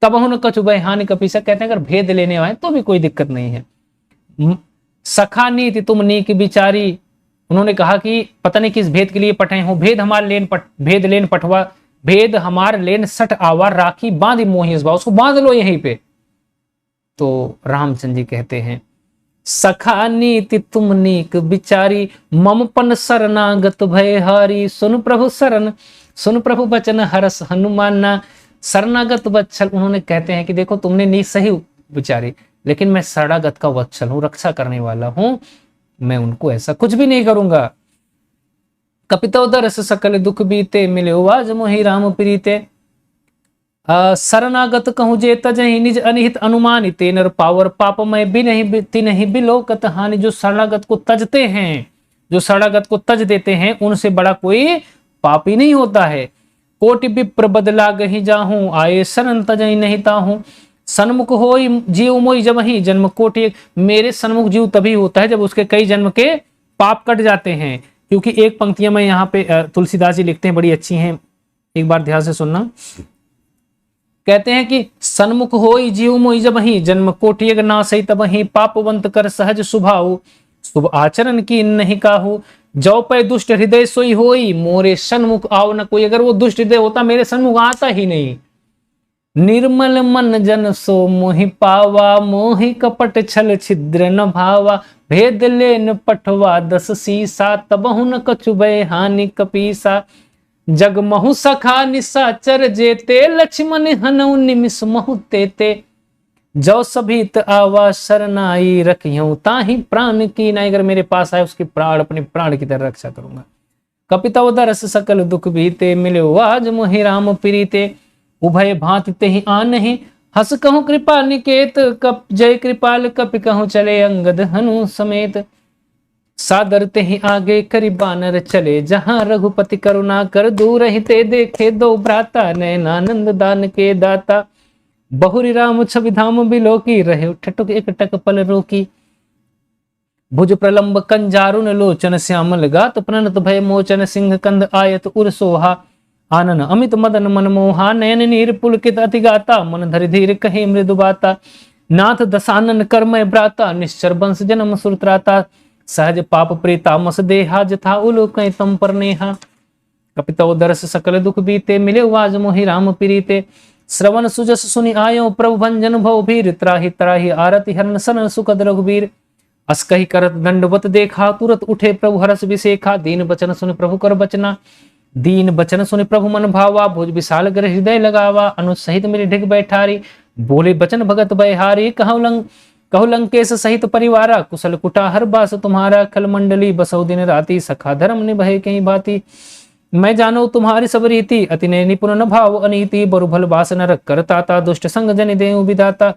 तब न कछु हानि कपीसा, कहते हैं अगर भेद लेने आए तो भी कोई दिक्कत नहीं है। सखा नीति तुम नीक बिचारी, उन्होंने कहा कि पता नहीं किस भेद के लिए पठे हो, भेद लेन पठवा, भेद हमार लेन सट आवार, राखी बांध मोही इस बात, उसको बांध लो यहीं पे। तो रामचंद्र जी कहते हैं सखा नीति तुम नीक बिचारी, ममपन शरणागत भय हारी। सुन प्रभु शरण, सुन प्रभु वचन हरस हनुमाना। शरणागत वत्सल, उन्होंने कहते हैं कि देखो तुमने नी सही बिचारी, लेकिन मैं शरणागत का वत्सल हूं, रक्षा करने वाला हूं, मैं उनको ऐसा कुछ भी नहीं करूंगा। कपितो दरस सकल दुख बीते, मिले आज मोहि राम प्रीते। शरणागत कहूँ जे तजहि, निज अनिहित अनुमानिते, नर पावर पापमय बिनहि तिनहि बिलोकत हानि। जो शरणागत को तजते हैं, जो शरणागत को तज देते हैं, उनसे बड़ा कोई पापी नहीं होता है। कोटि विप्र बदला गही जाहूं, आए शरण तजहि नहीं ताहूं। सन्मुख होई जीव मोई जब ही जन्म कोटि, मेरे सन्मुख जीव तभी होता है जब उसके कई जन्म के पाप कट जाते हैं। क्योंकि एक पंक्तियां में यहाँ पे तुलसीदास जी लिखते हैं, बड़ी अच्छी हैं, एक बार ध्यान से सुनना। कहते हैं कि सन्मुख होई जीव मोई जब ही जन्म कोटि नासई तब ही, पापवंत कर सहज स्वभाव, शुभ आचरण की नहीं काहू। जो पे दुष्ट हृदय सोई होई, मोरे सन्मुख आओ न कोई। अगर वो दुष्ट हृदय होता मेरे सन्मुख आता ही नहीं। निर्मल मन जन सो मोहि पावा, मोहि कपट छल छिद्र न भावा। भेद लेन पठवा 10 सीसा, तबहु न कछु भय हानि कपीसा। जग महु सखा निशाचर जेते, लक्ष्मण हनऊ निमिष महु तेते। जो सभीत आवा शरनाई, रखियो ताहि प्राण की नाई। अगर मेरे पास आए उसकी प्राण अपने प्राण की तरह रक्षा करूंगा। कपितव दरस सकल दुख बीते, मिले आज मोहि राम प्रीते। उभय भांति तेहि आनहि, हस कहूँ कृपा निकेत। कप जय कृपाल कपि कहूँ चले, अंगद हनु समेत। सादर तेहि आगे करि बानर चले, जहां रघुपति करुणा कर दूर हिते देखे। दो भ्राता नयनानंद दान के दाता, बहुरी राम छवि धाम बिलोकी। रहे ठटुक एक टक पल रोकी, भुज प्रलंब कंजारुन लोचन श्यामल गात। प्रणत भय मोचन सिंह कंद आयत उर सोहा। आनन अमित मदन मन मोहा, नयन नीर पुलकित अति गाता। मन धरि धीर कहे मृदु बाता, नाथ दसानन कर्मय भ्राता। निश्चर वंश जन्म सुरत्राता, सहज पाप प्रेता मस देहा। जथा उलोक तम पर नेहा, कपितो दरस सकल दुख बीते। मिले आज मोहि राम प्रीते। श्रवण सुजस सुनि आयो, प्रभु भंजन भव भीर। त्राहि त्राहि आरति हरण सन सुखद रघुबीर। अस कहि करत दंडवत देखा, तुरत उठे प्रभु हरस विसेखा। दीन बचन सुनि प्रभु कर बचना, दीन बचन सुनि प्रभु मन भावा। भुज विशाल गर हृदय लगावा, अनुज सहित मेरे ढिग बैठारी। बोले बचन भगत बयहारी, कहु लंकेश सहित परिवारा। कुशल कुटा हर बास तुम्हारा, खल मंडली बसौ दिन राति। सखा धर्म निभय कहीं भांति, मैं जानो तुम्हारी सब रीति। अति ने निपुण न भाव अनीति, बरु भल बास न रख कर ताता। दुष्ट संग जनि देहु विधाता,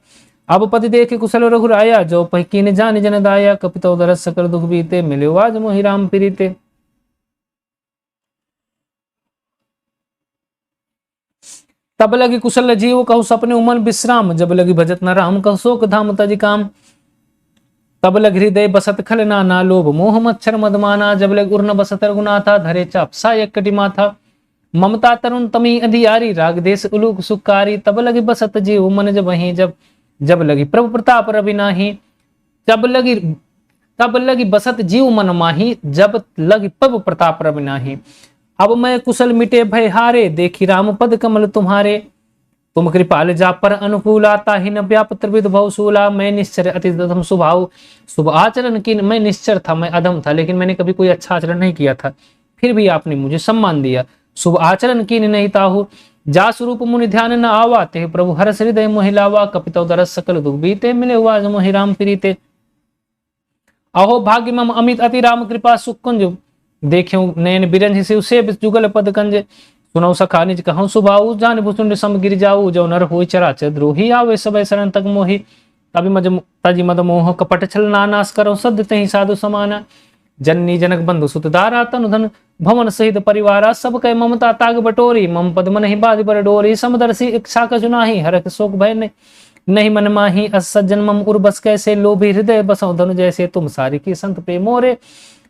अब पति देखे कुशल रघुराया। जो पहकी ने जान जन दाया, कपितो दरस सकल दुख बीते। मिले आज मोहि राम प्रीते। तब लगी कुशल जीव कहु सपने उमन विश्राम। जब लगी भजत न राम कहु शोक धाम तज काम। तब लग हृदय बसत खल नाना, लोभ मोह मच्छर मदमाना। जब लग उर्न बसत रघुनाथा, धरे चाप सायक कटी माथा। ममता तरुण तमी अधियारी, राग देश उलूक सुकारी। तब लगी बसत जीव मन जब ही, जब लगी प्रभु प्रताप रवि नाही। तब लगी बसत जीव मन माही, जब लगी प्रभु प्रताप रवि नाही। अब मैं कुशल मिटे भय हारे, देखी राम पद कमल तुम्हारे। तुम कृपाल जा पर अनुकूल, आता ही न व्याप त्रिविध भवसूला। मैं निश्चर अति अधम स्वभाव, शुभ आचरण की। मैं निश्चर था, मैं अधम था, लेकिन मैंने कभी कोई अच्छा आचरण नहीं किया था, फिर भी आपने मुझे सम्मान दिया। शुभ आचरण की नहीं ताहु, जा स्वरूप मुनि ध्यान न आवा। ते प्रभु हरस हृदय मोहि लावा, कपितो दरस सकल दुख बीते। मिले आज मोहि राम प्रीते। अहो भाग्य मम अमित अति राम कृपा सुख कुंज। देख्यो नयन बिरंज शिव से जुगल पद कंज। सुनौ सखा निज कहूँ सुभाऊ, जान भुसुंड सम गिर जाऊ। जो नर होई चराचर द्रोही, आवे सबय शरण तक मोहि। तभी तजी मद मोह कपट छल नानास, करो सद तहि साधु समाना। जननी जनक बंधु सुतदारा तनु धन भवन सहित परिवारा सब कह ममता ताग बटोरी मम पद मन ही बाध पर डोरी समदर्शी इच्छा का चुनाही हरक शोक भय नहीं मन माही असज्जन मम उर्बस कैसे लोभी हृदय बसो धनु जैसे तुम सारी की संत प्रेमोरे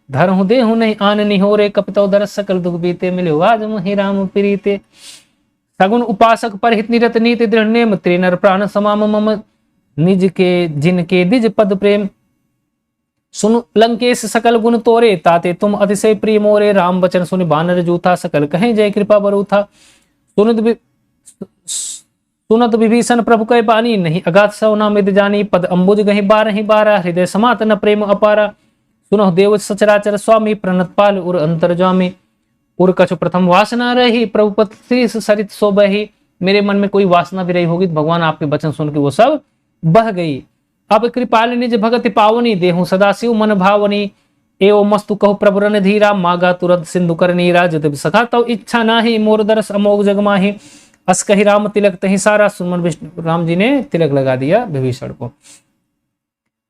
धरहु देहु नहीं आन निहोरे कपितो दरस सकल दुख बीते मिले आज मोहि राम प्रीते सगुन उपासक परहित निरत नीति दृढ़ नेम त्रिनर प्राण समाम मम निज के जिनके दिज पद प्रेम सुन लंकेश सकल गुण तोरे ताते तुम अतिशय प्रिय मोरे राम वचन सुनि बानर जूथा सकल कहें जय कृपा बरूथा सुनत विभीषण प्रभु कह बानी नहीं अगाध सवना मिद जानी पद अंबुज गहि बारहि बारा हृदय समात न प्रेम अपारा सुनो देव सचराचर स्वामी प्रणत पाल उर अंतर्जामी उर कछु प्रथम वासना रही प्रभु पति सरित सोबही मेरे मन में कोई वासना भी रही होगी तो भगवान आपके वचन सुन के वो सब बह गई। अब कृपाल निज भगति पावनी देहु सदाशिव मन भावनी एवं मस्तु कहु प्रभु रन धीरा मागा तुरंत सिंधु कर नीरा जब सखा तो इच्छा नाही मोर दरस अमोघ जगमाही अस कही राम तिलक तही सारा सुमन विष्णु राम जी ने तिलक लगा दिया विभीषण को।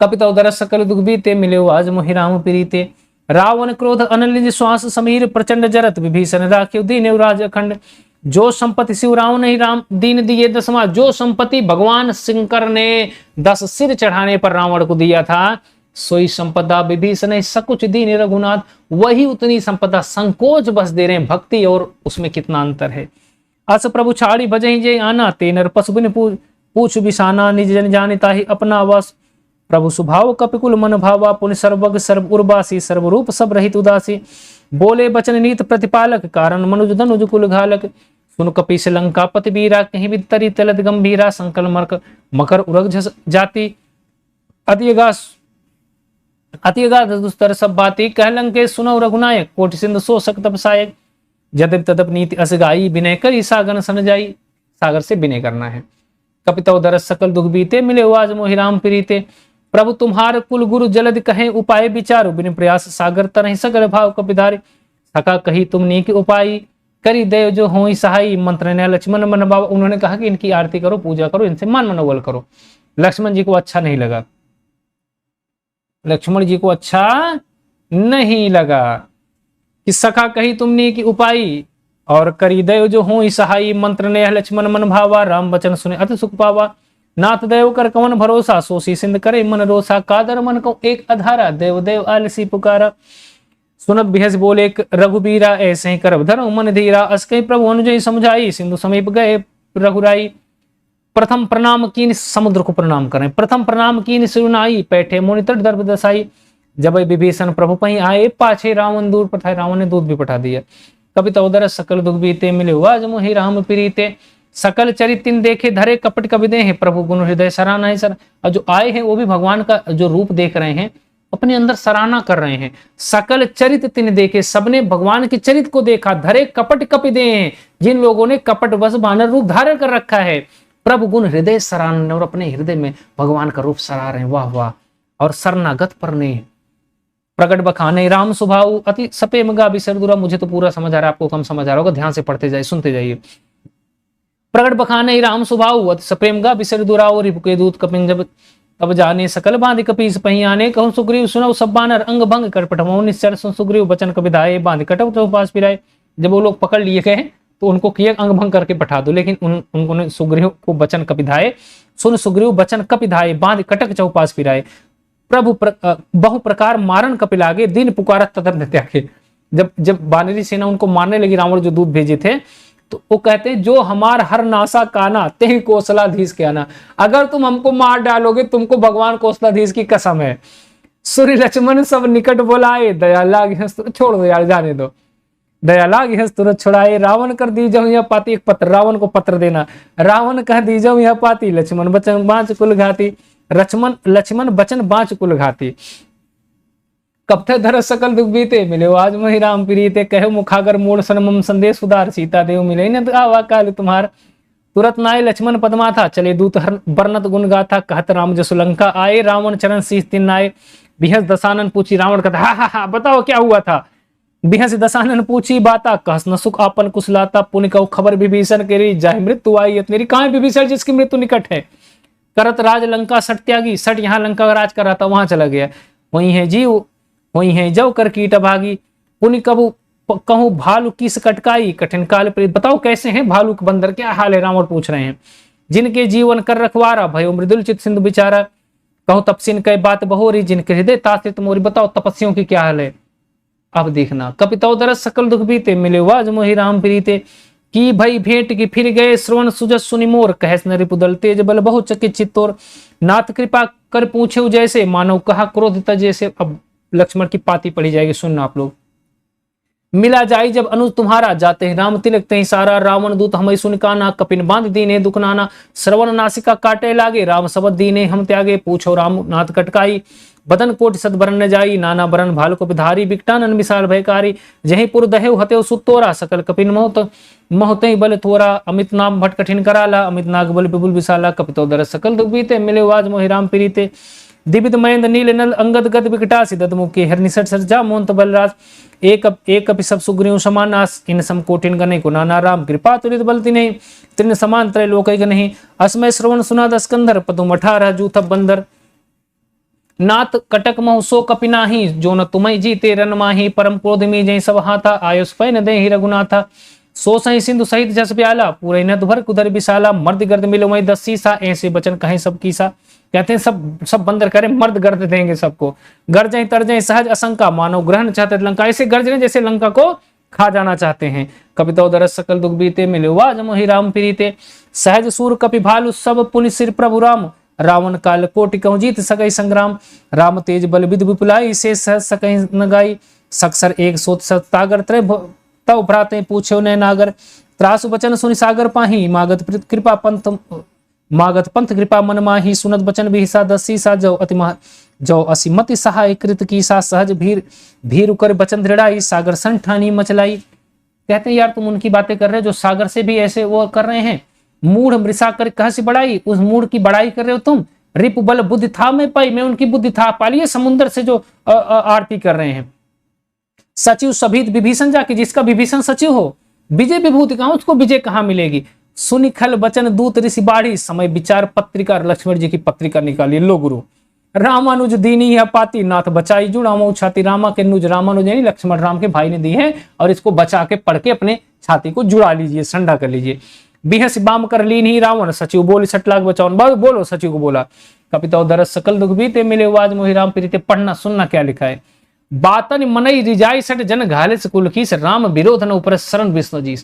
कपिता दरस सकल दुख बीते मिले आज मोहि राम प्रीते रावण क्रोध अनलिज श्वास समीर प्रचंड जरत विभीषण राख्यो दीन राज अखंड जो संपत्ति शिव राम नहीं राम दीन दिए दसवां जो संपत्ति भगवान शंकर ने 10 सिर चढ़ाने पर रावण को दिया था सोई संपदा विभीषण सकुच दीन रघुनाथ वही उतनी संपदा संकोच बस दे रहे हैं। भक्ति और उसमें कितना अंतर है। अस प्रभु छाड़ी भजही जय आना तेनर पशुबिन पूछ बिसाना निज जन जानिता ही अपना आवास प्रभु सुभाव कपिकुल मन भावा पुण्य सर्वग सर्व उर्वासी सर्वरूप सब रहित उदासी बोले बचन नीत प्रतिपालक कारण मनुज धनुज कुल घालक सुन कपीस लंका पति बीरा कहीं भी तरी तलत गंभीरा संकल मर्क मकर उरग जाति अतिगा दुस्तर सब बाती कह लंके सुनो रघुनायक कोटि सिंधु सो सक तपसायक जदब तदप नीति असगाई विनय करी सागन सन जाई सागर से विनय करना है। कपिता दरस सकल दुख बीते मिले आज मोहि राम प्रीते प्रभु तुम्हार कुल गुरु जलद कहे उपाय विचारो बिन प्रयास सागर तरह सगर भाव कपिधारी सका कही तुम नीक उपाय करी देव जो हो सहाय मंत्र ने लक्ष्मण मन बाबा उन्होंने कहा कि इनकी आरती करो पूजा करो इनसे मान मनोबल करो। लक्ष्मण जी को अच्छा नहीं लगा लक्ष्मण जी को अच्छा नहीं लगा कि सखा कही तुमने की उपाय और करी देव जो हो सहाय मंत्र ने लक्ष्मण मन भावा राम वचन सुने अति सुख पावा नाथ देव कर कवन भरोसा सोसी सिंध करे मन रोसा कादर मन को एक अधारा देव देव आलसी पुकारा सुनत बिहस बोले रघुबीरा ऐसे ही कर धर्म मन धीरा अस कही प्रभु अनुजय समझाई सिंधु समीप गए रघुराई प्रथम प्रणाम कीन समुद्र को प्रणाम करें प्रथम प्रणाम कीन सुनाई पैठे मुनि तट दर्भ दसाई जब विभीषण प्रभु पही आए पाछे रावण दूर पठाए रावण ने दूध भी पठा दिया। कपिता उदर सकल दुख बीते मिले आज मोहि राम प्रीते सकल चरित्र देखे धरे कपट कविदे हैं प्रभु गुण हृदय सराहना है सर और जो आए हैं वो भी भगवान का जो रूप देख रहे हैं अपने अंदर सराहना कर रहे हैं। सकल चरित्र तिन देखे सबने भगवान के चरित्र को देखा धरे कपट कपिदे हैं जिन लोगों ने कपट बस बानर रूप धारण कर रखा है प्रभु गुण हृदय सराहना और अपने हृदय में भगवान का रूप सराह रहे हैं वाह वाह और शरणागत पर ने प्रगट बखाने राम स्वभाव अति सपे मगा बिसरदुरा मुझे तो पूरा समझ आ रहा है आपको कम समझ आ रहा होगा ध्यान से पढ़ते जाइए सुनते जाइए। प्रगट बखाने राम स्वभाव अति सप्रेम गा बिसरदुरा और रिपुके दूत कपिन जब तब जाने सकल बांध कपीस पही आने कहूं सुग्रीव सुनव सब बानर अंग भंग कर पठमो निश्चर सुग्रीव बचन कविधाए बांध कटव तो पास फिराए। जब वो लोग पकड़ लिए गए तो उनको किया अंग भंग करके पठा दो लेकिन उन्होंने सुग्रीव को बचन कपिधाए सुन सुग्रीव बचन कपिधाए बांध कटक चौपास फिराए प्रभु बहु प्रकार मारन कपिलागे दिन पुकारत तदन त्यागे। जब बानरी सेना उनको मारने लगी रावण जो दूध भेजे थे तो वो कहते जो हमार हर नासा काना ते कौशलाधीश के आना अगर तुम हमको मार डालोगे तुमको भगवान कौशलाधीश की कसम है। सूर्य लक्ष्मण सब निकट बोलाए दया लागे छोड़ दो यार जाने दो दया लागे तुरंत छुड़ाए रावण कर दीजो यह पाती एक पत्र रावण को पत्र देना रावण कह दीजो यह पाती लक्ष्मण बचन बाँच कुल घाती लक्ष्मण बचन बाँच कुल घाती कब थे धर सकल दुख बीते मिले आज मोहि राम प्रीते कहो मुखागर मोड़ सनमम संदेश उदार सीता देव मिले न आवा काल तुम्हार तुरत नाय लक्ष्मण पदमा था चले दूत बरनत गुण गाथा कहत राम जसु लंका आए रावण चरण शीस तिन नाय बिहस दसानन पूछी रावण कहता हा बताओ क्या हुआ था। बिहस दसानन पूछी बाता कहस न सुख आपन कुशलाता पुण्य कहो खबर विभीषण केरी जाहि मृत्यु आई मेरी कहाँ विभीषण जिसकी मृत्यु निकट है करत राज लंका सट त्यागी सट यहाँ लंका राज कर रहा था वहां चला गया वही है जी हुई हैं जव कर कीट भागी, पुनि कबू कहूँ भालू किस कटकाई, कठिन काल प्रीत। बताओ कैसे हैं भालू के बंदर, क्या हाल है, रावण पूछ रहे हैं। जिनके जीवन कर रखवारा, भयो मृदुल चित सिंधु बिचारा, कहूँ तपसीन कई बात बहोरी, जिनके हृदय तासित मोरी। बताओ तपस्वियों की क्या हाल है। अब देखना, कपितौ दरस सकल दुख बीते, मिले वाज मोहि राम प्रीते, की भई भेंट की फिर गए, श्रवण सुजस सुनि मोर, कहस न रिपुदल, तेज बल बहु चकित चित्तोर, नाथ कृपा कर पूछे जैसे, मानव कहा क्रोध तजैसे। अब लक्ष्मण की पाती पड़ी जाएगी, सुनना आप लोग। मिला जाई जब अनुज तुम्हारा, जाते हैं राम तिलक तही सारा, रावण दूत हमें सुन काना, कपिन बांध दीने दुख नाना, श्रवण नासिका काटे लागे, राम शब्द दीने हम त्यागे, पूछो राम नाथ कटकाई, बदन कोट सद बरन न जाई, नाना बरन भालु को विधारी, बिकटानन मिसाल भयकारी, जहीं पुर दहेव हतेव सुतोरा, सकल कपिन मोहत मोहते बल थोरा, अमित नाम भट कठिन कराला, अमित नाग बल बिपुल विशाला, कपितो दरस सकल दुख बीते, मिले वाज मोहि राम प्रीते, दिविद महेंद्र नील नल अंगद गद विकटा, सिदत मुखी हर निसट सरजा मोहंत बलराज, एक अपि सब सुग्रीव समानास, इन सम कोटिन गने को नाना, राम कृपा तुरित बलति नहीं, त्रिन समान त्रय लोकैक नहीं, असमय श्रवण सुनाद स्कंदर, पदुम 18 जूथब बंदर, नाथ कटक महु सो कपिनाही, जो न तुम्हें जीते रन माही, परम क्रोध में जय सब हाथा, आयुष पै न दे रघुनाथा, सो सही सिंधु सहित जस प्याला, पूरे नद भर कुदर विशाला, मर्द गर्द मिलो मई 10 सीसा, ऐसे बचन कहें सब कीसा। कहते हैं सब बंदर करें, मर्द गर्द देंगे सबको, गर्जें तरजें सहज असंका, मानव ग्रहण चाहते लंका, ऐसे गर्ज रहे जैसे लंका को खा जाना चाहते हैं। कपितौ दरस सकल दुख बीते, मिले वाज मोहि राम प्रीते, सहज सूर कपि भालु सब पुनि सिर प्रभु राम, रावण काल कोटि कहूँ जीत सकई संग्राम, राम तेज बल विद विपुलाई, से सहज सकई न गाई, सक्सर एक सोत सतागर, त्रय तव भ्राते पूछे ने नागर, त्रासु बचन सुनि सागर पाही, मागत कृपा पंथ मागत पंथ कृपा मन माही, सुनत बचन बिहिसा 10 सीसा, जो अति जो असीमति सहाय कृत की सा, सहज भीर कर बचन दृढ़ाई, सागर संठानी मचलाई। कहते हैं यार तुम उनकी बातें कर रहे हो जो सागर से भी ऐसे वो कर रहे हैं, मूढ़ मृषा कर कह से बढ़ाई, उस मूढ़ की बढ़ाई कर रहे हो तुम, रिप बल बुद्धि था मैं पाई, मैं उनकी बुद्धि था पालिए, समुद्र से जो आरती कर रहे हैं। सचिव सभीत विभीषण जाके, जिसका विभीषण सचिव हो, विजय विभूति कहां, उसको विजय कहां मिलेगी। सुनिखल बचन दूत ऋषि बाढ़ी, समय विचार पत्रिका, लक्ष्मण जी की पत्रिका निकाली, लो गुरु, रामानुज दीनी है पाती, नाथ बचाई जुड़ामो छाती, रामा के नुज, रामानुज यानी लक्ष्मण राम के भाई ने दी है, और इसको बचा के पढ़ के अपने छाती को जुड़ा लीजिए, ठंडा कर लीजिए। बिहस बाम कर ली नहीं रावण, सचिव बोली 60 लाख बचाओ, बोलो सचिव को बोला, कपितौ दरस सकल दुख बीते, मिले वाज मोहि राम प्रीते। पढ़ना सुनना क्या लिखा है। बातन मनई रिजाई सट जन घाले कुल की, राम विरोध न ऊपर शरण विष्णु जी,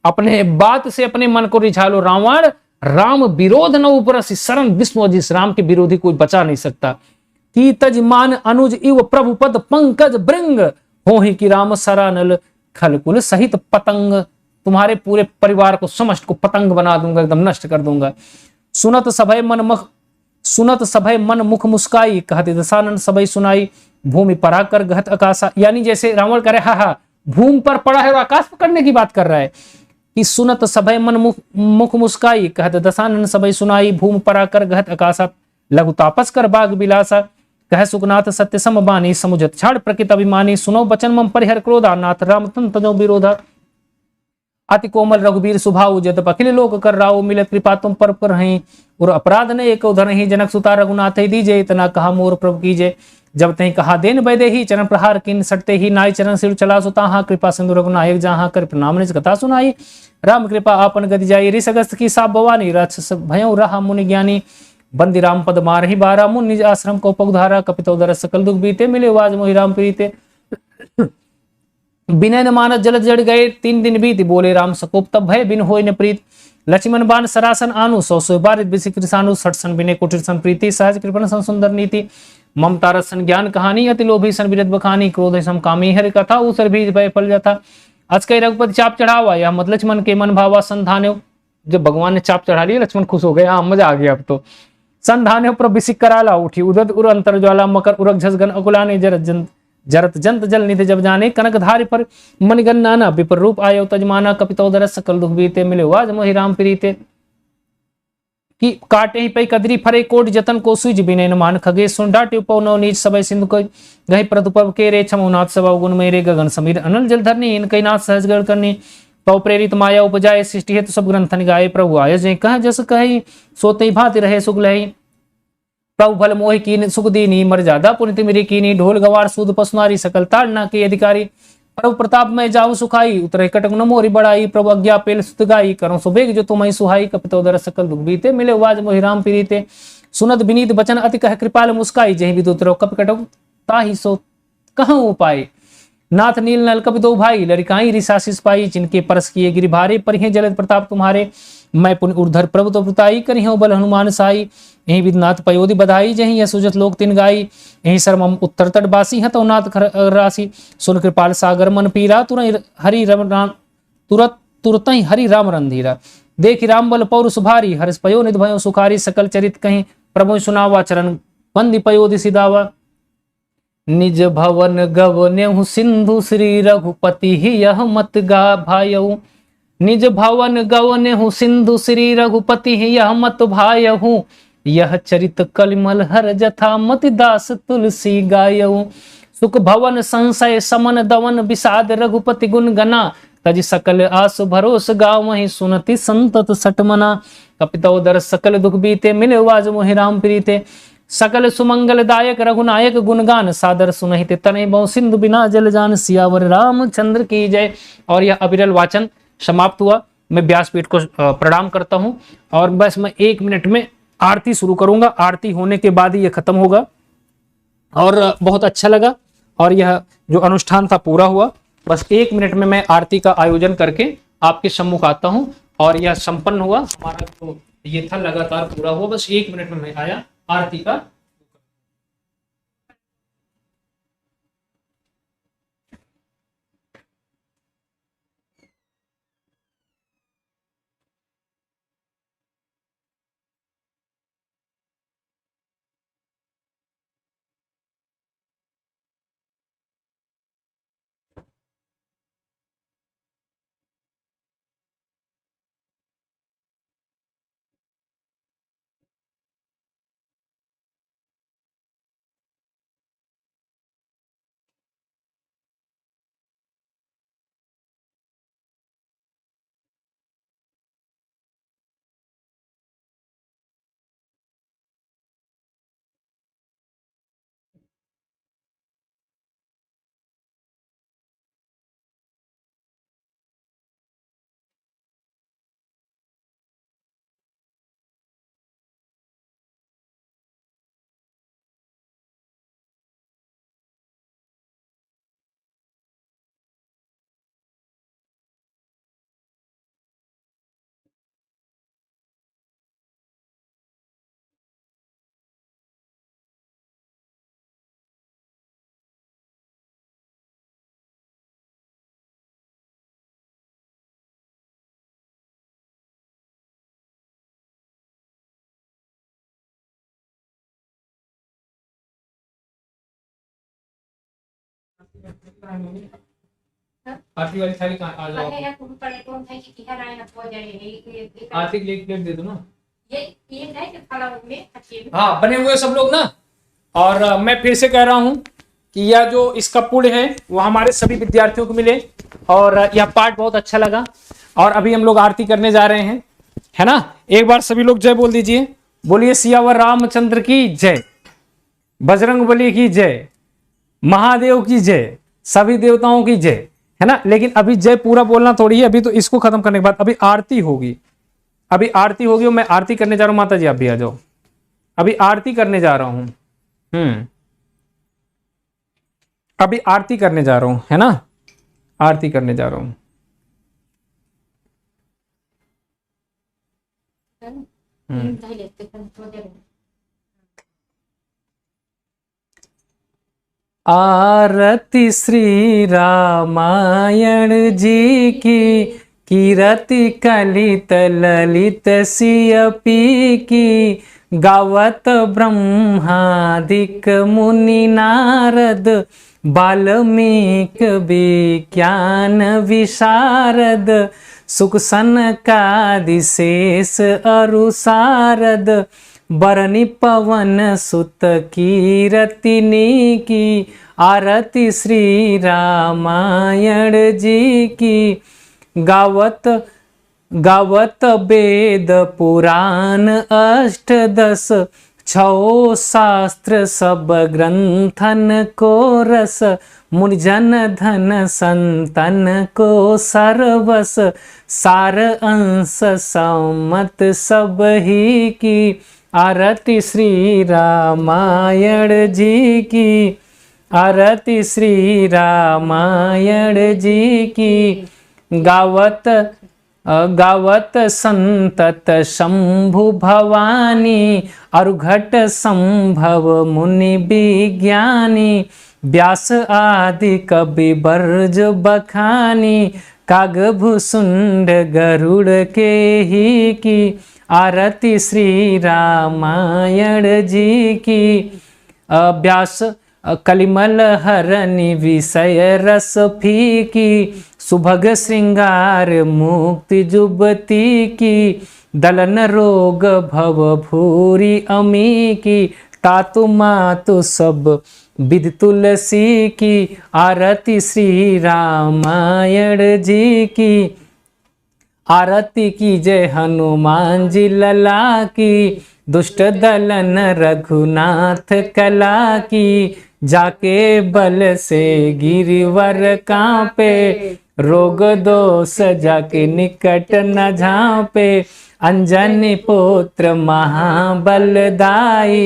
अपने बात से अपने मन को रिझा लो रावण, राम विरोध न ऊपर शरण विष्णु जी, राम के विरोधी कोई बचा नहीं सकता। की तज मान अनुज इव प्रभु पद पंकज भृंग, हो ही कि राम सरानल खलकुल सहित पतंग, तुम्हारे पूरे परिवार को समस्त को पतंग बना दूंगा, एकदम नष्ट कर दूंगा। सुनत सभय मन मुख मुस्काई, कहते दशानन सबई सुनाई, भूमि पराकर गहत आकाशा, यानी जैसे रावण करे हा भूमि पर पड़ा है और आकाश पकड़ने की बात कर रहा है कि सुनत सभय मन मुख मुस्काई, कहत दशानन सबई सुनाई, भूमि पराकर गहत आकाशा, लघु तापस कर बाग बिलासा, कह सुखनाथ सत्य समबानी, समुझत छाड़ प्रकृत अभिमानी, सुनो बचन मम परिहर क्रोधा, नाथ राम तन तजो विरोधा, अति कोमल रघुबीर सुभाऊ, जत अखिल लोक कर राओ, मिलत कृपा तुम पर रही, और अपराध ने एक उधर ही, जनक सुता रघुनाथ ही दीजे, इतना कहा मोर प्रभु कीजे, जब तही कहा देन बैदे ही, चरण प्रहार किन सटते ही, नाई चरण सिर चला सुता, कृपा सिंधु रघुनायक जहां कर प्रणाम निज कथा सुनाई, राम कृपा आपन गति जाई, ऋष अगस्त की साप भवानी, राक्षस भयो रहा मुनि ज्ञानी, बंदी राम पद मार ही बारा, मुनि निज आश्रम को पगधारा, कपितौ दरस सकल दुख बीते, मिले वाज मोहि राम प्रीते। बिनय न मानस जलद जड़ गए, 3 दिन बीत, बोले राम सकोप तब भय बिन होय न प्रीत, लक्ष्मण बाण सरासन आनु, 100 बारित बिसिकृसानु, 60 सन बिने कुटिर सन प्रीति, सहज कृपण सन सुंदर नीति, ममता रसन ज्ञान कहानी, अति लोभी सन विरत बखानी, क्रोध सम कामी हरि कथा, उसर बीज भय फल जाता, अजकई रघुपति चाप चढ़ावा, यह मत लक्ष्मण के मन भावा, संधान्यो, जब भगवान ने चाप चढ़ा लिया लक्ष्मण खुश हो गए, हाँ मजा आ गया अब तो, संधान्यो पर बिसिक कराला, उठी उदत उर अंतर ज्वाला, मकर उरक झसगन अकुलाने, जरत जंत जल निधि जब जाने, कनक धारि पर मनगन नाना, विपर रूप आयो तजमाना, कपितौ दरस सकल दुख बीते, मिले वाज मोहि राम प्रीते। कि काटे ही पई कदरी फरे कोट जतन को सुज बिने न मान खगे, सुन डाटे पौनो नीच सबय सिंधु को गहि प्रतुपव के रे, छमुनाथ सभा गुण मेरे, गगन समीर अनल जल धरनी, इनकई नाथ सहज गढ़ करनी, तौ प्रेरित माया उपजाए, सृष्टि हेतु सब ग्रंथन गाये, प्रभु आय जय कह जस कहि, सोते भांति रहे सुख लहि, प्रभु भल मोहि कीन सुख दीनी मर्यादा पुनित मेरी कीनी ढोल गवार सूद पसुनारी सकल ताड़ना के अधिकारी प्रभु प्रताप में जाऊ सुखाई उतरे कटक न मोरी बड़ाई प्रभु आज्ञा पेल सुत गाई करो सुबेग जो तुम्हें सुहाई कपितोदर सकल दुख बीते मिले वाज मोहि राम पीरीते सुनत विनीत बचन अति कह कृपाल मुस्काई जही विदुत रो कप कटक ताहि सो कहूँ उपाय नाथ नील नल कपि दो भाई लड़काई रिसासिस पाई जिनके परस किए गिरि भारे परिहे जलद प्रताप तुम्हारे मैं पुण्य उर्धर प्रभु तो प्रताई करिहो बल हनुमान साई यही विदनाथ पयोधि बधाई जही यह सुजत लोक तिन गाई यही सर्व उत्तर तट बासी हतो नाथ राशि सुन कृपाल सागर मन पीरा तुरंत हरि राम तुरत तुरत ही हरि राम रंधीरा देखि राम बल पौरुष भारी हर्ष पयो निध भयो सुखारी सकल चरित कहीं प्रभु सुनावा चरण बंदी पयोधि सिदावा निज भवन गवन्यहु सिंधु श्री रघुपति ही यह मत गा भायऊ निज भवन गवन्यहु सिंधु श्री रघुपति ही यह मत भायहु यह चरित कलिमल हर जथा मति दास तुलसी गायऊ सुख भवन संशय समन दवन विषाद रघुपति गुण गना तज सकल आस भरोस गाँव वही सुनति संतत सटमना कपितोदर सकल दुख बीते मिले वाज मोहि राम प्रीते सकल सुमंगल दायक रघुनायक गुणगान सादर सुनहित तनय बहु सिंधु बिना जल जान सियावर रामचंद्र की जय। और यह अविरल वाचन समाप्त हुआ। मैं व्यासपीठ को प्रणाम करता हूं और बस मैं 1 मिनट में आरती शुरू करूंगा। आरती होने के बाद ही यह खत्म होगा और बहुत अच्छा लगा और यह जो अनुष्ठान था पूरा हुआ। बस 1 मिनट में मैं आरती का आयोजन करके आपके सम्मुख आता हूं और यह संपन्न हुआ। हमारा जो ये था लगातार पूरा हुआ। बस 1 मिनट में मैं आया आरती का। आरती वाली थाली कहाँ आ जाओ। आरती के लिए प्लेट दे दो ना। हाँ बने हुए सब लोग ना। और मैं फिर से कह रहा हूँ कि यह जो इसका पुण्य है वो हमारे सभी विद्यार्थियों को मिले और यह पाठ बहुत अच्छा लगा। और अभी हम लोग आरती करने जा रहे हैं, है ना। एक बार सभी लोग जय बोल दीजिए। बोलिए सियावर रामचंद्र की जय, बजरंगबली की जय, महादेव की जय, सभी देवताओं की जय, है ना। लेकिन अभी जय पूरा बोलना थोड़ी है, अभी तो इसको खत्म करने के बाद अभी आरती होगी। अभी आरती होगी और मैं आरती करने जा रहा हूं। माता जी आप भी आ जाओ, अभी आरती करने जा रहा हूं। अभी आरती करने जा रहा हूं, है ना। आरती करने जा रहा हूं। आरती श्री रामायण जी की, कीरति कलित ललित सियपी की, गावत ब्रह्मादिक मुनि नारद, बाल्मीक विज्ञान विशारद, सुख सनकादि शेष अरु सारद, बरनि पवन सुत कीरतिनी की, आरती श्री रामायण जी की, गावत गावत वेद पुराण अष्टदश, छो शास्त्र सब ग्रंथन को रस, मुनिजन धन संतन को सर्वस, सार अंश सम्मत सब ही की, आरती श्री रामायण जी की, आरती श्री रामायण जी की। गावत संतत शंभु भवानी, अरुघट संभव मुनि विज्ञानी, व्यास आदि कवि बर्ज बखानी, कागभुसुंड गरुड़ के ही की, आरती श्री रामायण जी की। व्यास कलिमल हरनि विषय रस फीकी, सुभग श्रृंगार मुक्ति जुबती की, दलन रोग भव भूरी अमी की, तातु मातु सब विद तुलसी की, आरती श्री रामायण जी की। आरती की जय हनुमान जी लला की, दुष्ट दलन रघुनाथ कला की, जाके बल से गिरिवर कांपे, रोग दोष जाके निकट न झांपे, अंजनी पुत्र महाबलदाई,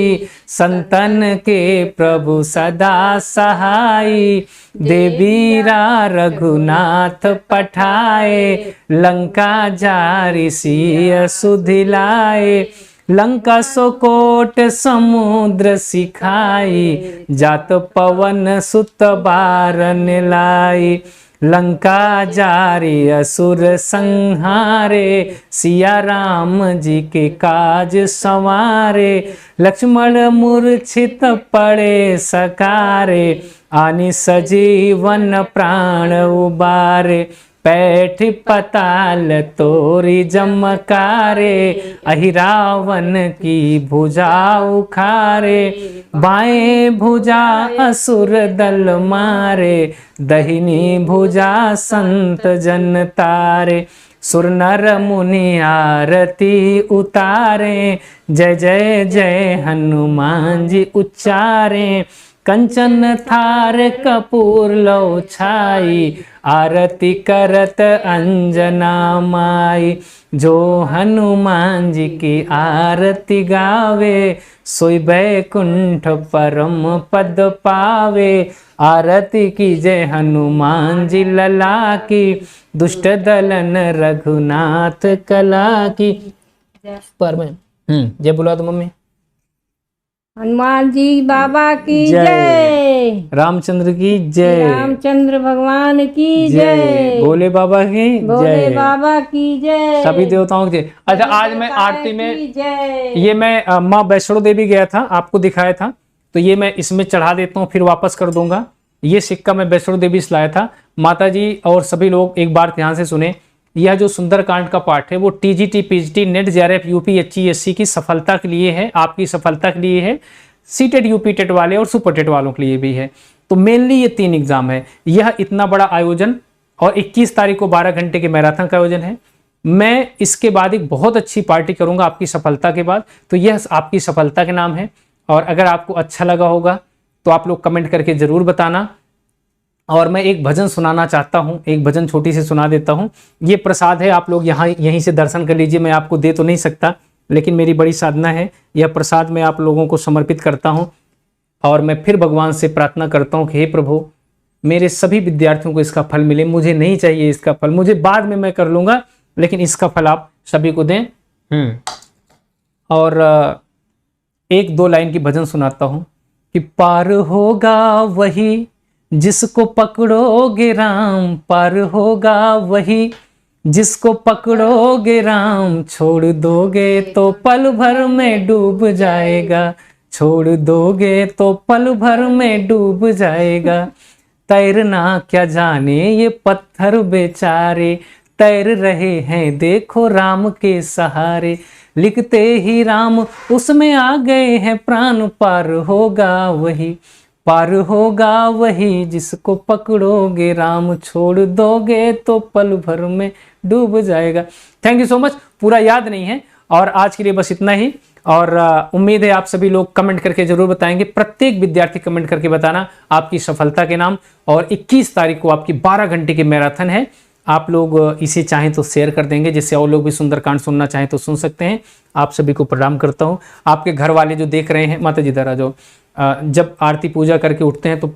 संतन के प्रभु सदा सहाई, देवीरा रघुनाथ पठाए, लंका जारि सिय सुधिलाए, लंका सोकोट समुद्र सिखाई, जात पवन सुत बारन लाई, लंका जारी असुर संहारे, सिया राम जी के काज संवारे, लक्ष्मण मूर्छित पड़े सकारे, आनि सजीवन प्राण उबारे, पैठ पताल तोरी जमकारे, अहिरावन की भुजा उखारे, बाएं भुजा असुर दल मारे, दहिनी भुजा संत जन तारे, सुर नर मुनि आरती उतारे, जय जय जय हनुमान जी उच्चारे, कंचन थार कपूर लो छाई, आरती करत अंजना माई, जो हनुमान जी की आरती गावे, सोई बैकुंठ परम पद पावे, आरती की जय हनुमान जी लला की, दुष्ट दलन रघुनाथ कला की। पर मैं जय बुला दो मम्मी। हनुमान जी बाबा की जय, रामचंद्र की जय, रामचंद्र भगवान की जय, भोले बाबा की जय, भोले बाबा की जय, सभी देवताओं की जय। अच्छा, आज मैं आरती में ये मैं माँ वैष्णो देवी गया था, आपको दिखाया था, तो ये मैं इसमें चढ़ा देता हूँ, फिर वापस कर दूंगा। ये सिक्का मैं वैष्णो देवी से लाया था। माता जी और सभी लोग एक बार ध्यान से सुने, यह जो सुंदरकांड का पाठ है वो TGT PGT NET JRF UP HESC की सफलता के लिए है, आपकी सफलता के लिए है, सीटेट यूपी टेट वाले और सुपर टेट वालों के लिए भी है। तो मेनली ये 3 एग्जाम है। यह इतना बड़ा आयोजन और 21 तारीख को 12 घंटे के मैराथन का आयोजन है। मैं इसके बाद एक बहुत अच्छी पार्टी करूंगा आपकी सफलता के बाद, तो यह आपकी सफलता के नाम है। और अगर आपको अच्छा लगा होगा तो आप लोग कमेंट करके जरूर बताना। और मैं एक भजन सुनाना चाहता हूं, एक भजन छोटी सी सुना देता हूं। ये प्रसाद है, आप लोग यहीं से दर्शन कर लीजिए। मैं आपको दे तो नहीं सकता, लेकिन मेरी बड़ी साधना है, यह प्रसाद मैं आप लोगों को समर्पित करता हूं। और मैं फिर भगवान से प्रार्थना करता हूं कि हे प्रभु, मेरे सभी विद्यार्थियों को इसका फल मिले। मुझे नहीं चाहिए इसका फल, मुझे बाद में मैं कर लूंगा, लेकिन इसका फल आप सभी को दें। और 1-2 लाइन की भजन सुनाता हूं कि पार होगा वही जिसको पकड़ोगे राम, पार होगा वही जिसको पकड़ोगे राम, छोड़ दोगे तो पल भर में डूब जाएगा, छोड़ दोगे तो पल भर में डूब जाएगा। तैरना क्या जाने ये पत्थर बेचारे, तैर रहे हैं देखो राम के सहारे, लिखते ही राम उसमें आ गए हैं प्राण, पार होगा वही, पार होगा वही जिसको पकड़ोगे राम, छोड़ दोगे तो पल भर में डूब जाएगा। Thank you so much. पूरा याद नहीं है, और आज के लिए बस इतना ही। और उम्मीद है आप सभी लोग कमेंट करके जरूर बताएंगे। प्रत्येक विद्यार्थी कमेंट करके बताना आपकी सफलता के नाम। और 21 तारीख को आपकी 12 घंटे की मैराथन है। आप लोग इसे चाहें तो शेयर कर देंगे, जिससे और लोग भी सुंदरकांड सुनना चाहें तो सुन सकते हैं। आप सभी को प्रणाम करता हूँ। आपके घर वाले जो देख रहे हैं, माता जी दरा जो जब आरती पूजा करके उठते हैं तो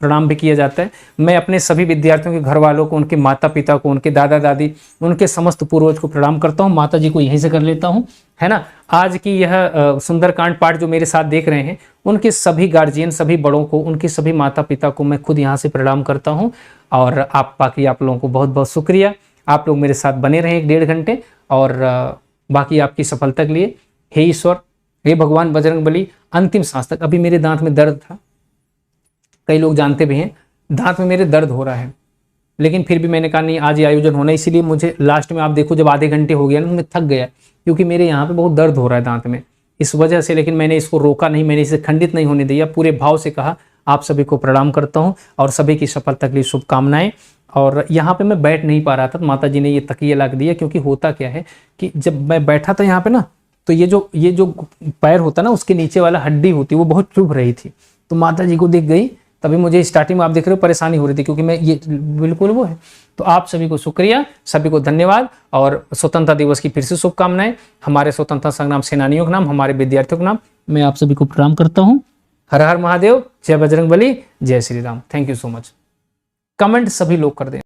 प्रणाम भी किया जाता है। मैं अपने सभी विद्यार्थियों के घर वालों को, उनके माता पिता को, उनके दादा दादी, उनके समस्त पूर्वज को प्रणाम करता हूँ। माता जी को यहीं से कर लेता हूँ, है ना। आज की यह सुंदरकांड पाठ जो मेरे साथ देख रहे हैं, उनके सभी गार्जियन, सभी बड़ों को, उनके सभी माता पिता को मैं खुद यहाँ से प्रणाम करता हूँ। और बाकी आप लोगों को बहुत बहुत शुक्रिया। आप लोग मेरे साथ बने रहें 1.5 घंटे। और बाकी आपकी सफलता के लिए हे ईश्वर, हे भगवान बजरंगबली, अंतिम सांस तक। अभी मेरे दांत में दर्द था, कई लोग जानते भी हैं, दांत में मेरे दर्द हो रहा है, लेकिन फिर भी मैंने कहा नहीं, आज ये आयोजन होना, इसीलिए मुझे लास्ट में आप देखो जब आधे घंटे हो गया ना, मैं थक गया, क्योंकि मेरे यहाँ पे बहुत दर्द हो रहा है दांत में, इस वजह से। लेकिन मैंने इसको रोका नहीं, मैंने इसे खंडित नहीं होने दिया, पूरे भाव से कहा। आप सभी को प्रणाम करता हूँ और सभी की सफलता के लिए शुभकामनाएं। और यहाँ पे मैं बैठ नहीं पा रहा था, माता जी ने ये तकिया ला दिया, क्योंकि होता क्या है कि जब मैं बैठा था यहाँ पे ना, तो ये जो पैर होता ना, उसके नीचे वाला हड्डी होती, वो बहुत चुभ रही थी। तो माता जी को दिख गई, तभी मुझे स्टार्टिंग में आप देख रहे हो परेशानी हो रही थी, क्योंकि मैं ये बिल्कुल वो है। तो आप सभी को शुक्रिया, सभी को धन्यवाद। और स्वतंत्रता दिवस की फिर से शुभकामनाएं। हमारे स्वतंत्रता संग्राम सेनानियों के नाम, हमारे विद्यार्थियों के नाम मैं आप सभी को प्रणाम करता हूँ। हर हर महादेव, जय बजरंगबली, जय Shri Ram. Thank you so much. Comment सभी लोग कर दें।